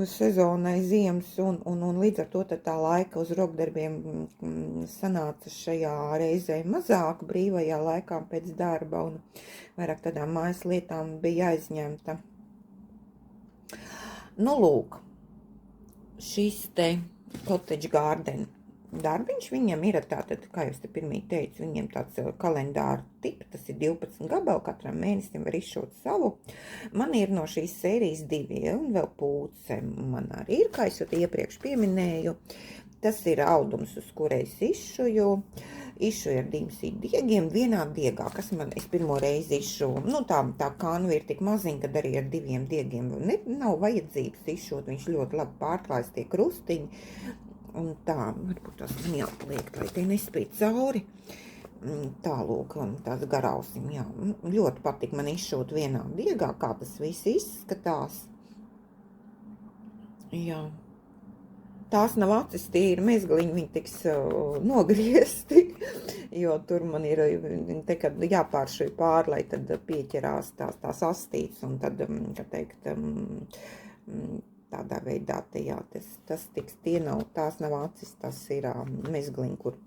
sezonai ziemas, un līdz ar to tā laika uz rokdarbiem sanāca šajā reizē mazāk brīvajā laikā pēc darba, un vairāk tādām mājas lietām bija aizņemta. Nu, lūk. Šis te cottage garden darbiņš, viņam ir tātad, kā jau es te pirmīt teicu, viņiem tāds kalendāra tipa, tas ir 12 gabali, katram mēnesim var izšūt savu. Man ir no šīs sērijas 2, un vēl pūce man arī ir, kā es jau iepriekš pieminēju. Tas ir audums, uz kurais izšuju ar dimsīt diegiem vienā diegā, kas man, es pirmo reizi izšuvu. Nu, tā kanva ir tik maziņa, kad arī ar 2 diegiem nav vajadzības izšūt, viņš ļoti labi pārklājas tie krustiņi. Un tā, varbūt tas man jāpliek, lai tie nespīd cauri. Tālūk, tās garausim, jā. Ļoti patīk man izšūt vienā diegā, kā tas viss izskatās. Jā. Tās nav acis, tie ir mezgliņi, viņi tiks nogriezti, jo tur man ir te, kad jāpāršuj pāri, lai tad pieķerās tās astītes, un tad, kā teikt, tādā veidā, te, jā, tas tiks, tās nav acis, tas ir mezgliņi, kur,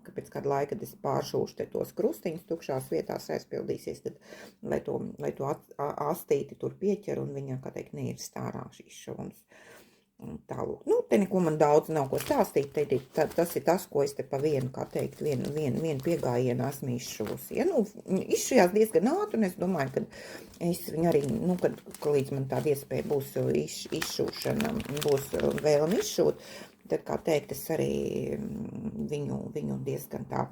kā pēc kāda laika, kad es pāršūšu te tos krustiņus tukšās vietās aizpildīsies, tad, lai to astīti tur pieķer un viņa, kā teikt, neirst ārā šīs šūnas. Tālūk. Nu, te neko man daudz nav ko stāstīt, tas ir tas, ko es te pa vienu, kā teikt, vienu piegājienu esmu izšuvusi. Ja, nu, izšujās diezgan ātri, un es domāju, ka es viņu arī, nu, kad līdz man tāda iespēja būs izšūšana, būs vēlme izšūt, tad, kā teikt, es arī viņu diezgan tā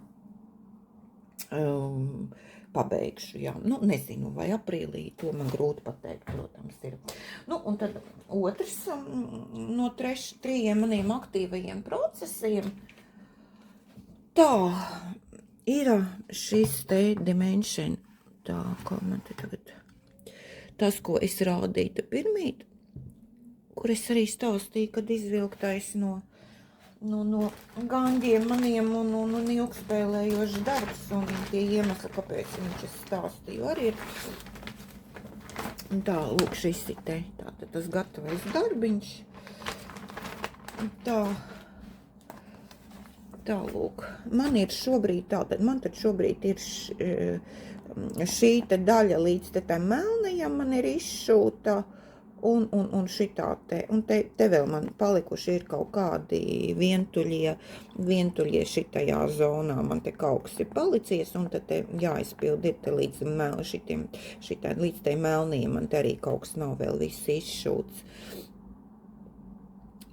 pabeigšu, jā. Nu, nezinu, vai aprīlī, to man grūti pateikt, protams, ir. Nu, un tad otrs no trījiem maniem aktīvajiem procesiem, tā, ir šis te dimension, tā, kā man te tagad, tas, ko es rādīju te pirmīt, kur es arī stāstīju, kad izvilktais no gandiem maniem un ilgspēlējošs darbs, un tie iemesli, kāpēc viņš es stāstīju, arī ir. Un tā, lūk, šis ir te, tātad tas gatavais darbiņš. Tā, lūk, man ir šobrīd tātad, man tad šobrīd ir šī te daļa līdz te tam melnajam man ir izšūta, un šitā te, un te vēl man palikuši ir kaut kādi vientuļie šitajā zonā, man te kaut kas ir palicies, un tad te jāizpild ir te līdz līdz te melniem, man te arī kaut kas nav vēl viss izšūts.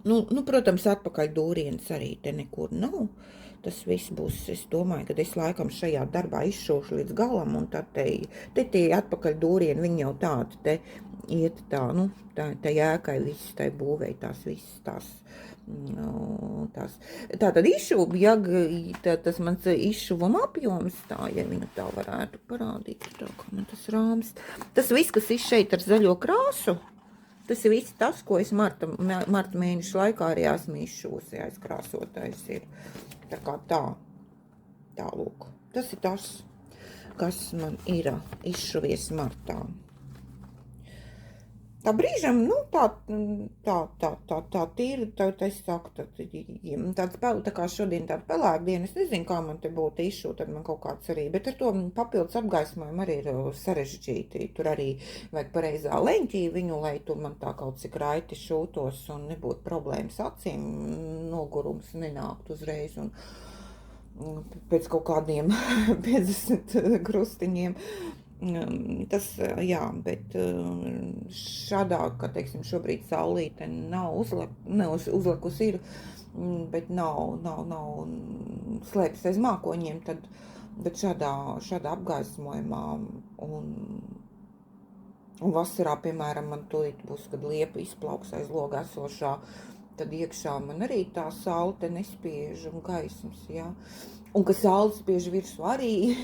Nu, protams, atpakaļ dūrienes arī te nekur nav. Tas viss būs, es domāju, ka es laikam šajā darbā izšūšu līdz galam, un tad te tie atpakaļ dūrieni, viņi jau tādi te iet tā, nu, tā jēkai viss, tā būvēja tās visas tās. Tā tad izšūba, ja tas mans izšuvuma apjoms, tā, ja viņu tā varētu parādīt, tā kā man tas rāms. Tas viss, kas ir šeit ar zaļo krāsu, tas ir viss tas, ko es marta mēnešu laikā arī esmu izšūsi, aizkrāsotājs ir. Tā kā tā lūk. Tas ir tas, kas man ir izšuvies martā. Tā brīžam, nu, tā tīra, es saku, tā kā šodien tāda pelēka diena, es nezinu, kā man te būtu izšūt, tad man kaut kāds arī, bet ar to papildus apgaismojumu arī ir sarežģīti. Tur arī vajag pareizā leņķī viņu, lai tur man tā kaut cik raiti šūtos un nebūtu problēmas acīm, nogurums nenākt uzreiz un pēc kaut kādiem 50 krustiņiem. Tas, jā, bet šādā, kā teiksim, šobrīd saulīte nav uzlikusi ir, bet nav slēpjas aiz mākoņiem, tad šādā apgaismojumā un vasarā, piemēram, man tūlīt būs, kad liepa izplauks aiz loga esošā, tad iekšā man arī tā saule te nespiež un gaismas, jā. Un, ka saule spiež virsū arī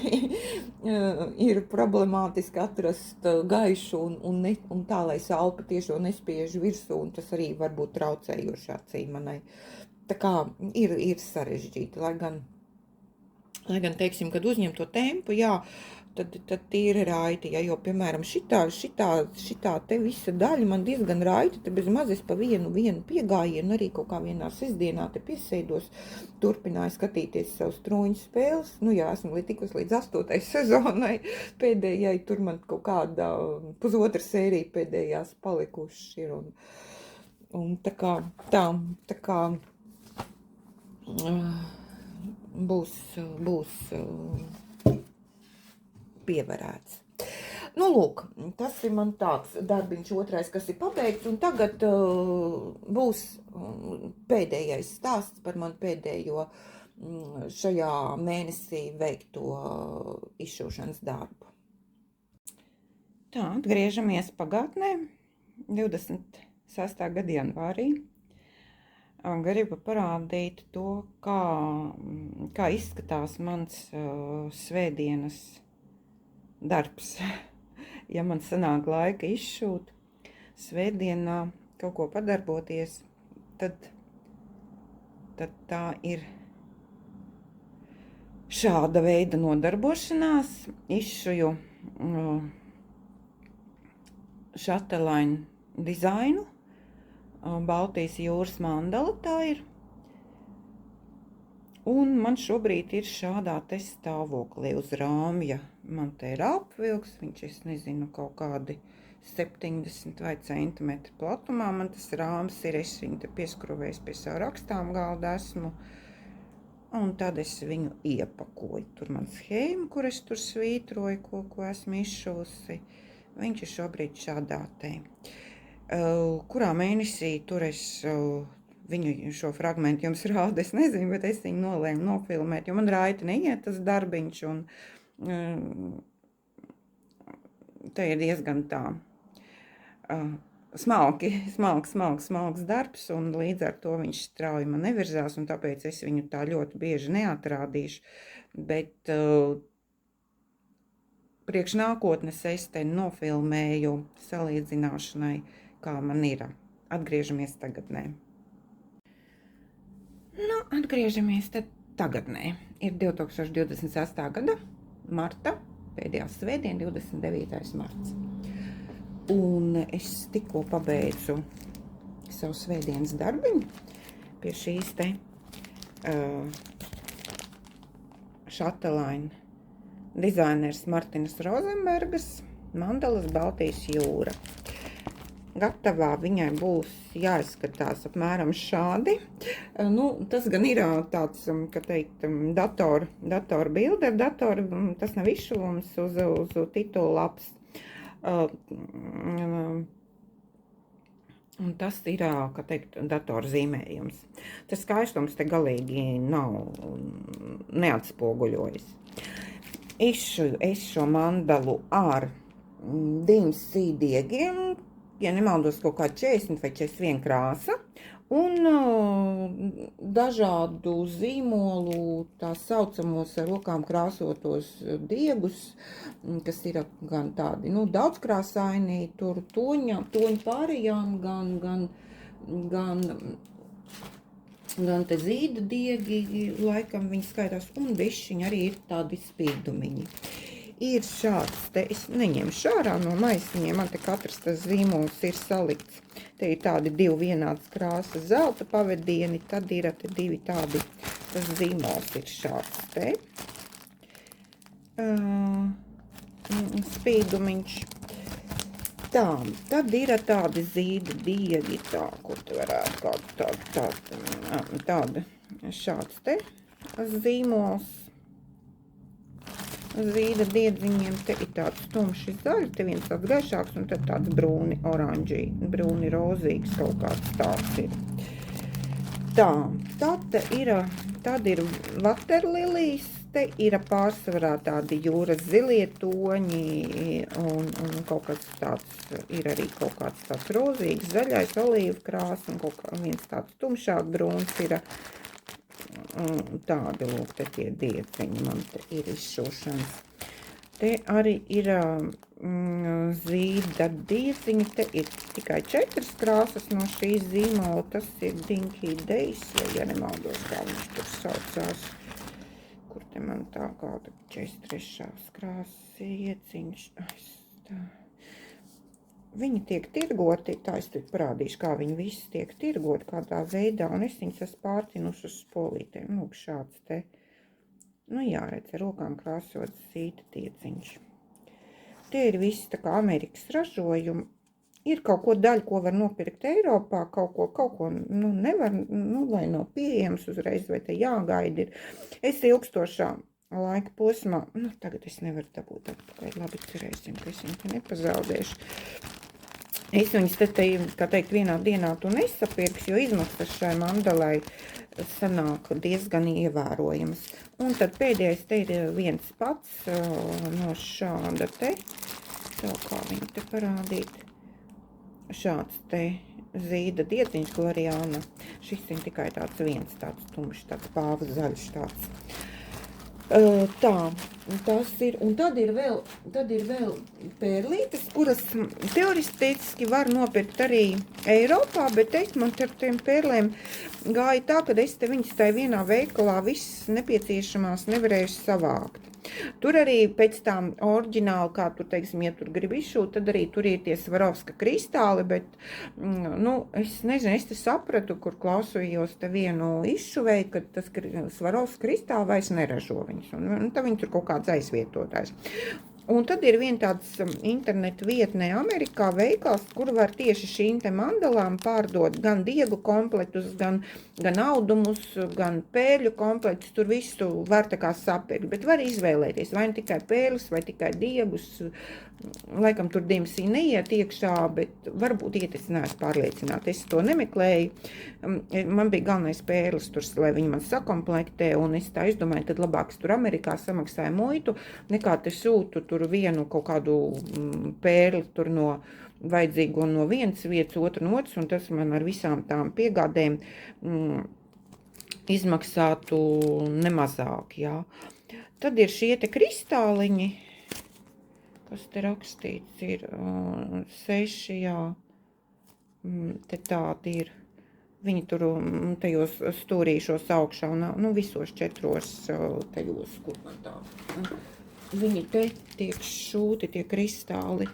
ir problemātiski atrast gaišu un tā, lai saule patiešo nespiež virsū, un tas arī var būt traucējoši acīm manai. Tā kā ir sarežģīti, lai gan, teiksim, kad uzņem to tempu, jā, tad tīri raiti, ja, jo, piemēram, šitā te visa daļa man diezgan raiti, te bez mazes pa vienu piegājienu, arī kaut kā vienā sestdienā te piesēdos, turpināju skatīties savus trūņu spēles, nu, jā, esmu tikus līdz 8. sezonai pēdējai, tur man kaut kāda pusotra sērija pēdējās palikuši ir, un tā kā būs pievarēts. Nu, lūk, tas ir man tāds darbiņš otrais, kas ir pabeigts, un tagad būs pēdējais stāsts par man pēdējo šajā mēnesī veikto izšūšanas darbu. Tā, atgriežamies pagātnē, 26. gada janvārī. Gribu parādīt to, kā izskatās mans svētdienas darbs. Ja man sanāk laika izšūt svētdienā kaut ko padarboties, tad tā ir šāda veida nodarbošanās. Izšuju šatelainu dizainu, Baltijas jūras mandala tā ir. Un man šobrīd ir šādā te stāvoklī uz rāmja. Man te ir apvilks, viņš, es nezinu, kaut kādi 70 vai centimetri platumā. Man tas rāms ir, es viņu te pieskruvējis pie savu rakstām galda esmu. Un tad es viņu iepakoju. Tur man schēma, kur es tur svītroju, ko esmu izšuvusi. Viņš ir šobrīd šādā te. Kurā mēnesī tur es viņu šo fragmentu jums rādu, es nezinu, bet es viņu nolēmu nofilmēt, jo man raiti neiet tas darbiņš, un te ir diezgan tā smalks darbs, un līdz ar to viņš strauji man nevirzās, un tāpēc es viņu tā ļoti bieži neatrādīšu, bet priekš nākotnes es te nofilmēju salīdzināšanai, kā man ir. Atgriežamies tagadnē. Nu, atgriežamies tad tagadnē. Ir 2028. gada marta, pēdējā svētdiena, 29. marts. Un es tikko pabeidzu savu svētdienas darbiņu pie šīs te Šatelaina dizaineris Martinas Rozenbergas mandalas Baltijas jūra. Gatavā viņai būs jāizskatās apmēram šādi. Tas gan ir tāds, kā teikt, datora bilde ar datoru, tas nav izšuvums uz titulu lapas. Un tas ir, kā teikt, datora zīmējums. Tas skaistums te galīgi nav neatspoguļojis. Es šo mandalu ar DMC diegiem, ja nemaldos, kaut kā 40 vai 41 krāsa, un dažādu zīmolu, tā saucamos ar rokām krāsotos diegus, kas ir gan tādi, daudzkrāsaini, tur toņu pārējām, gan te zīda diegi, laikam viņi skaitās, un bišķiņi arī ir tādi spīdumiņi. Ir šāds, te es neņemšu ārā no maisiņiem, man te katrs tas zīmols ir salikts. Te ir tādi divi vienādas krāsas zelta pavadieni, tad ir te divi tādi, tas zīmols ir šāds te. Spīdumiņš. Tā, tad ir tādi zīda diegi, tā, kur te varētu tāda šāds te zīmols. Zīda diedziņiem, te ir tāds tumši zaļi, te viens tāds gaišāks, un tad tāds brūni oranžī, brūni rozīgs kaut kāds tāds ir. Tā, tad ir vaterlilijas, te ir pārsvarā tādi jūras zilie toņi, un kaut kas tāds, ir arī kaut kāds tāds rozīgs, zaļais, olīvu krās, un kaut kā viens tāds tumšāk brūns ir. Tādi, lūk, te tie diedziņi man te ir izšūšanas. Te arī ir zīda diedziņi, te ir tikai 4 krāsas no šīs zīmola, tas ir Dinky Days, ja nemaldos, kā viņš tur saucās, kur te man tā kāda 43. krāsas ieciņš, tā. Viņi tiek tirgoti, tā es tur parādīšu, kā viņi visi tiek tirgoti, kādā veidā, un es viņus esmu pārtinuši uz spolītēm. Lūk, šāds te, jāredz, ar rokām krāsots zīda diedziņš. Tie ir visi tā kā Amerikas ražojumi. Ir kaut ko daļu, ko var nopirkt Eiropā, kaut ko nevar, lai nav pieejams uzreiz, vai te jāgaida ir. Es ilgstošā laika posmā, tagad es nevaru dabūt atpakaļ, labi cerēsim, ka es viņu te nepazaudēšu. Es viņus te, kā teikt, vienā dienā tu nesapirks, jo izmaksas šai mandalai sanāk diezgan ievērojamas. Un tad pēdējais te ir viens pats no šāda te, tā kā viņu te parādīt, šāds te zīda diedziņš Gloriana. Šis ir tikai tāds viens, tāds tumšs, tāds pāvas zaļš tāds. Tā, tas ir, un tad ir vēl pērlītes, kuras teoretiski var nopirkt arī Eiropā, bet man ar tiem pērlēm gāja tā, ka es te viņas tai vienā veikalā visas nepieciešamās nevarēju savākt. Tur arī pēc tām oriģināli, kā tur, teiksim, ja tur grib izšūt, tad arī tur ir tie Swarovska kristāli, bet, nu, es nezinu, es te sapratu, kur klausījos te vienu izšuvēju, ka tas Swarovska kristāli vairs neražo viņus, un tad viņi tur kaut kāds aizvietotājs. Un tad ir viena tāds internetu vietnē Amerikā veikals, kur var tieši šīm te mandalām pārdot gan diegu komplektus, gan audumus, gan pērļu komplektus. Tur visu var tā kā sapirkt, bet var izvēlēties vai tikai pērļus, vai tikai diegus. Laikam tur dimsī neiet iekšā, bet varbūt iet, es neesmu pārliecināta. Es to nemeklēju. Man bija galvenais pērlis tur, lai viņi man sakomplektē, un es tā izdomāju, tad labāk es tur Amerikā samaksāju muitu, nekā te sūtu tur vienu kaut kādu pērli tur no vajadzīgo no vienas vietas, otru no otras, un tas man ar visām tām piegādēm izmaksātu nemazāk, jā. Tad ir šie te kristāliņi, kas te rakstīts ir 6, jā, te tādi ir, viņi tur tajos stūrīšos augšā, un, nu, visos 4 tajos, kur man tā, viņi te tiek šūti, tie kristāli,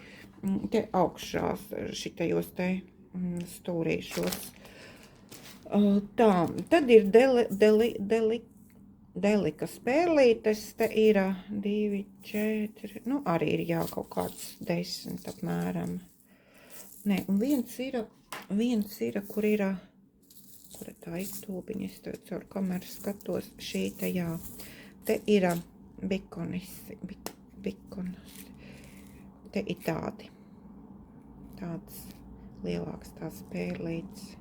te augšā šitajos te stūrīšos. Tā, tad ir delikas pērlītes, te ir 2, 4, nu arī ir jā, kaut kāds 10 apmēram. Nē, un viens ir, kur ir, kura tā iztūbiņa, es tev caur kameru skatos, šī te jā, te ir bikonas, te ir tāds lielāks tās pērlītes.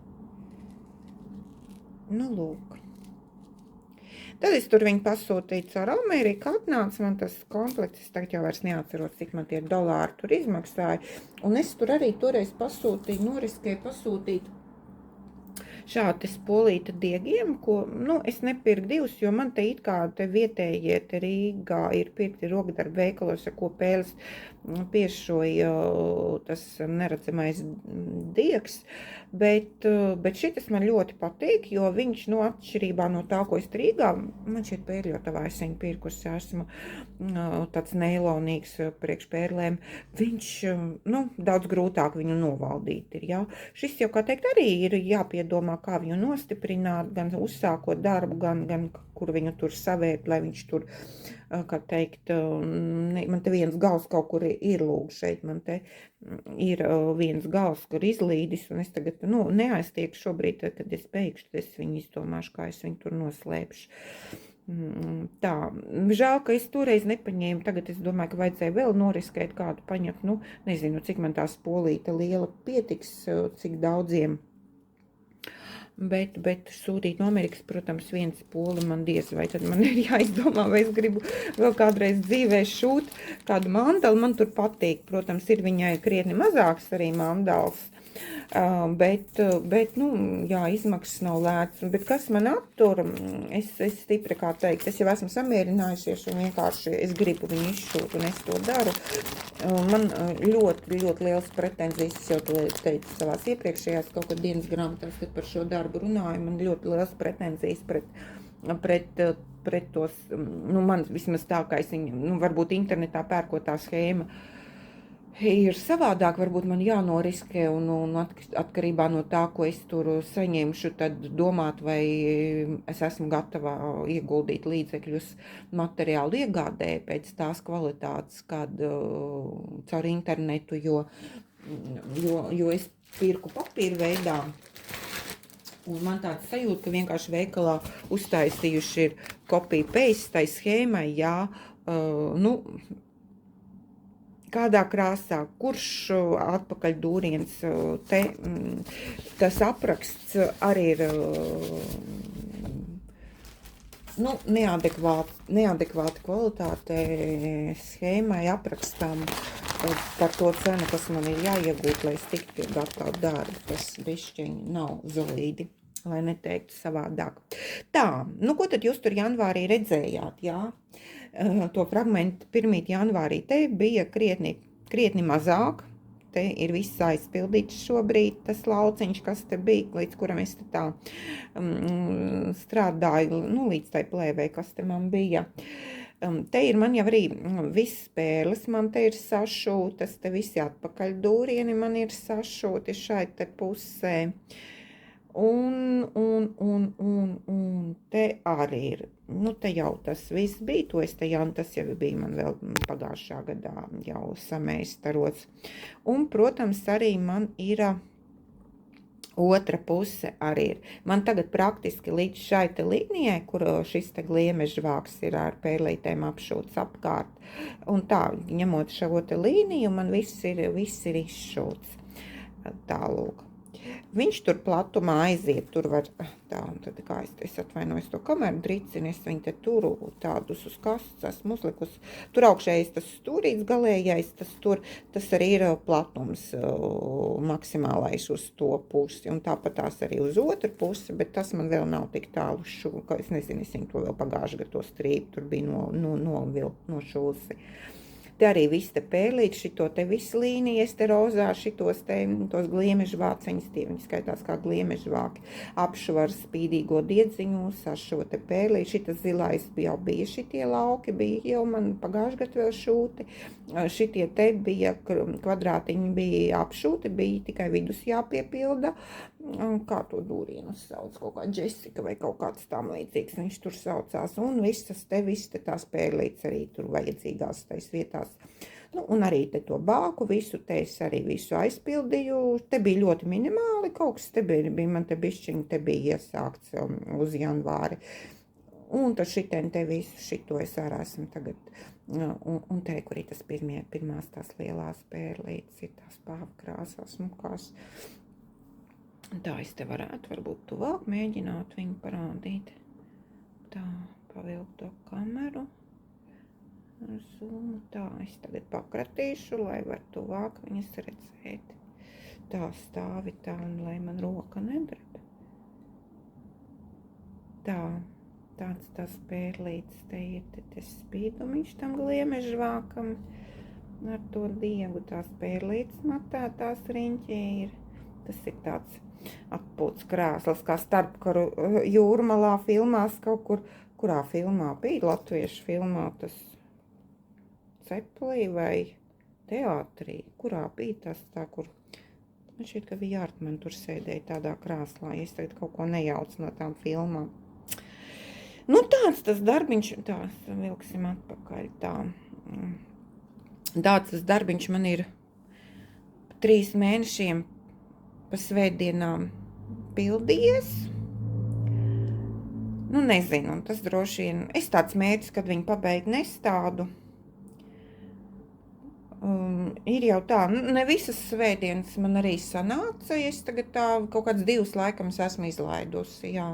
Nu, lūk. Tad es tur viņu pasūtīju caur Ameriku, atnāca man tas komplekts, es tagad jau vairs neatceros, cik man tie dolāri tur izmaksāja, un es tur arī toreiz pasūtīju, noriskēju pasūtīt šādi spolīta diegiem, ko, nu, es nepirku divus, jo man te it kā te vietējie te Rīgā ir pirkti rokdarba veikalos, ar ko pēles piešoja tas neredzamais diegs, bet šitas man ļoti patīk, jo viņš, nu, atšķirībā no tā, ko es Rīgā, man šeit pērļotavā es viņu pirkusi esmu, tāds neilonīgs priekš pērlēm, viņš, nu, daudz grūtāk viņu novaldīt ir, jā. Šis jau, kā teikt, arī ir jāpiedomā, kā viņu nostiprināt, gan uzsākot darbu, gan kur viņu tur savērt, lai viņš tur, kā teikt, man te viens gals kaut kur ir lūk šeit, man te ir viens gals, kur izlīdis, un es tagad, nu, neaiztieku šobrīd, kad es beigšu, es viņu izdomāšu, kā es viņu tur noslēpšu. Tā, žēl, ka es toreiz nepaņēmu, tagad es domāju, ka vajadzēja vēl noriskēt kādu paņemt, nu, nezinu, cik man tā spolīta liela pietiks, cik daudziem. Bet sūtīt no Amerikas, protams, viens poli man diez vai tad man ir jāizdomā, vai es gribu vēl kādreiz dzīvē šūt kādu mandalu, man tur patīk, protams, ir viņai krietni mazāks arī mandals, bet, nu, jā, izmaksas nav lētas, bet kas man aptur, es stipri, kā teikt, es jau esmu samierinājusies un vienkārši es gribu viņu izšūt un es to daru. Man ļoti, ļoti liels pretenzijas, es jau teicu savās iepriekšējās kaut kad dienas grāmatās, kad par šo darbu runāju, man ļoti liels pretenzijas pret tos, nu, man vismaz tā, kā es viņu, nu, varbūt internetā pērkotā schēma ir savādāk, varbūt man jānoriskē un atkarībā no tā, ko es tur saņemšu, tad domāt, vai es esmu gatava ieguldīt līdzekļus materiālu iegādē pēc tās kvalitātes, kad caur internetu, jo es pirku papīra veidā. Un man tāds sajūta, ka vienkārši veikalā uztaisījuši ir copy-paste tai schēmai, jā, nu, kādā krāsā, kurš atpakaļ dūriens, te tas apraksts arī ir, nu, neadekvāti kvalitāte schēmai aprakstam par to cenu, kas man ir jāiegūt, lai es tiktu pie gatavu darbu. Tas bišķiņi nav zelīdi, lai neteiktu savādāk. Tā, nu, ko tad jūs tur janvārī redzējāt, jā? To fragmentu 1. janvārī te bija krietni mazāk. Te ir viss aizpildīts šobrīd, tas lauciņš, kas te bija, līdz kuram es te tā strādāju, nu, līdz tai plēvei, kas te man bija. Te ir man jau arī viss spēles, man te ir sašūtas, te visi atpakaļ dūrieni man ir sašūti šai te pusē. Un te arī ir, nu te jau tas viss bija, to es te jau, tas jau bija man vēl pagājušā gadā jau sameistarots. Un, protams, arī man ir otra puse arī ir. Man tagad praktiski līdz šai te līnijai, kur šis te gliemežvāks ir ar pērlītēm apšūts apkārt. Un tā, ņemot šo te līniju, man viss ir izšūts. Tālūk. Viņš tur platumā aiziet, tur var, tā, un tad kā es atvainojos to kameru dricini, es viņu te turu tādus uz kastes, esmu uzlikus, tur augšējais tas stūrīts galējais, tas arī ir platums maksimālais uz to pusi, un tāpat tās arī uz otru pusi, bet tas man vēl nav tik tālu šo, ka es nezinu, es viņu to vēl pagājuši gadu to strīpu, tur bija no šulsi. Te arī viss te pērlīt, šito te visu līnijas te rozā, tos gliemežvāceņus, tie viņi skaitās kā gliemežvāki, apšvar spīdīgo diedziņus, ar šo te pērlīt, šitas zilais jau bija šitie lauki, bija jau man pagājuši gadu vēl šūti, šitie te bija kvadrātiņi, bija apšūti, bija tikai vidus jāpiepilda, kā to dūrienu sauc, kaut kā Jessica vai kaut kāds tam līdzīgs, viņš tur saucās, un viss te tās pērlītes arī tur vajadzīgās tais vietās. Nu, un arī te to bāku, visu te es arī visu aizpildīju, te bija ļoti minimāli, kaut kas te bija man te bišķiņi, te bija iesākts uz janvāri. Un tad šitien te visu šito es arī esmu tagad, un te, kur ir tas pirmās tās lielās pērlītes, ir tās pāvkrāsās, smukās. Tā es te varētu varbūt tuvāk mēģināt viņu parādīt. Tā, pavilkt to kameru. Zoomu. Tā, es tagad pakratīšu, lai var tuvāk viņas redzēt. Tā stāvi tā, un lai man roka nedreb. Tā, tāds tas pērlītes te ir, te spīdumiņš tam gliemežvākam. Ar to diegu tās pērlītes matētās riņķī ir. Tas ir tāds atpūtas krēsls, kā Starpkaru jūrmalā filmās kaut kur, kurā filmā bija, latviešu filmā tas Ceplī vai teātrī, kurā bija tas tā, kur, man šķiet, ka bija Jārtman tur sēdēja tādā krēslā, ja es tagad kaut ko nejaucu no tām filmām. Nu, tāds tas darbiņš, tās vilksim atpakaļ, tā. Tāds tas darbiņš man ir 3 mēnešiem pa svētdienām pildījies. Nu, nezinu, tas droši vien, es tāds mērķis, kad viņi pabeig nestādu. Ir jau tā, ne visas svētdienas man arī sanāca, es tagad tā kaut kāds 2 laikam esmu izlaidusi, jā.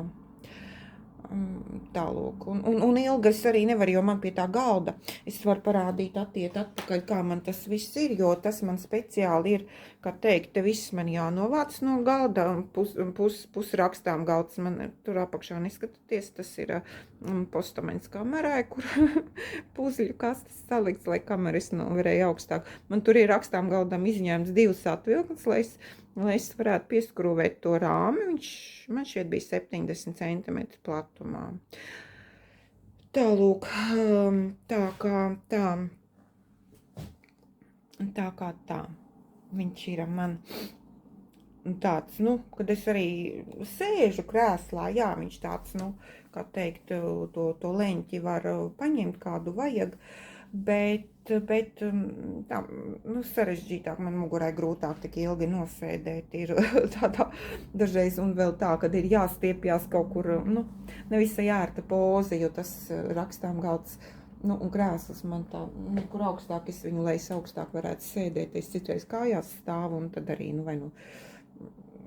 Tālūk. Un ilgi es arī nevaru, jo man pie tā galda es varu parādīt atpakaļ, kā man tas viss ir, jo tas man speciāli ir, kā teikt, te viss man jānovāc no galda, pusrakstām galds man tur apakšā neskatoties, tas ir postaments kamerai, kur puzļu kastes salikts, lai kameras varēja augstāk. Man tur ir rakstām galdam izņēmts 2 atvilknes, lai es varētu pieskrūvēt to rāmi, viņš man šķiet bija 70 cm platumā. Tālūk, tā kā tā, viņš ir man tāds, nu, kad es arī sēžu krēslā, jā, viņš tāds, nu, kā teikt, to leņķi var paņemt, kādu vajag, bet tā, nu, sarežģītāk, man mugurai grūtāk tik ilgi nosēdēt ir tādā dažreiz, un vēl tā, kad ir jāstiepjās kaut kur, nu, nevisai ērta poze, jo tas rakstām galds, nu, un krēsls man tā, nu, kur augstāk es viņu, lai es augstāk varētu sēdēt, es citreiz kājās stāvu, un tad arī, nu, vai nu,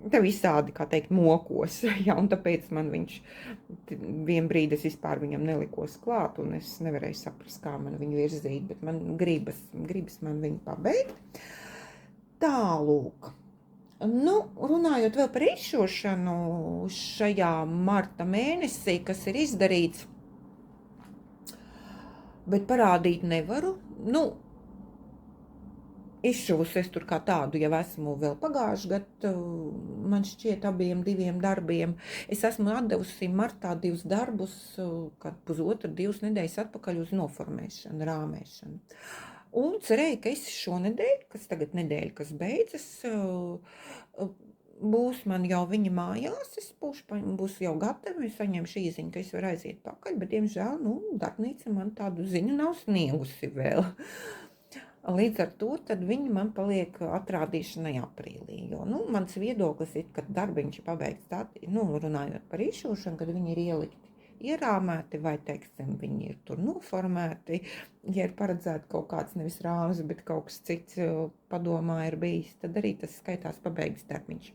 te visādi, kā teikt, mokos, jā, un tāpēc man viņš vien brīdi es vispār viņam nelikos klāt, un es nevarēju saprast, kā man viņu virzīt, bet man gribas man viņu pabeigt. Tālūk. Nu, runājot vēl par izšošanu šajā marta mēnesī, kas ir izdarīts, bet parādīt nevaru, nu, izšuvusi es tur kā tādu jau esmu vēl pagājuši gadu, man šķiet diviem darbiem. Es esmu atdevusi martā 2 darbus, kad pusotru, 2 nedēļas atpakaļ uz noformēšanu, rāmēšanu. Un cerēju, ka es šonedēļ, kas tagad nedēļa, kas beidzas, būs man jau viņa mājās, es būs jau gatava, es saņemšu īziņu, ka es varu aiziet pakaļ, bet, diemžēl, darbnīca man tādu ziņu nav sniegusi vēl. Līdz ar to tad viņi man paliek atrādīšanai aprīlī, jo, mans viedoklis ir, kad darbiņš ir pabeigts tā, runājot par izšūšanu, kad viņi ir ierāmēti vai, teiksim, viņi ir tur noformēti, ja ir paredzēti kaut kāds nevis rāmas, bet kaut kas cits padomā ir bijis, tad arī tas skaitās pabeigts darbiņš.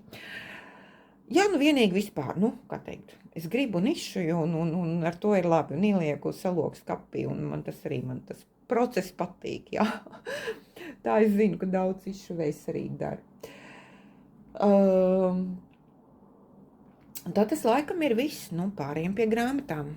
Jā, vienīgi vispār, kā teikt, es gribu nišu, un ar to ir labi, un ielieku saloku skapī, un man tas process patīk, jā. Tā es zinu, ka daudz izšuvējs arī dara. Tad tas laikam ir viss, pārējiem pie grāmatām.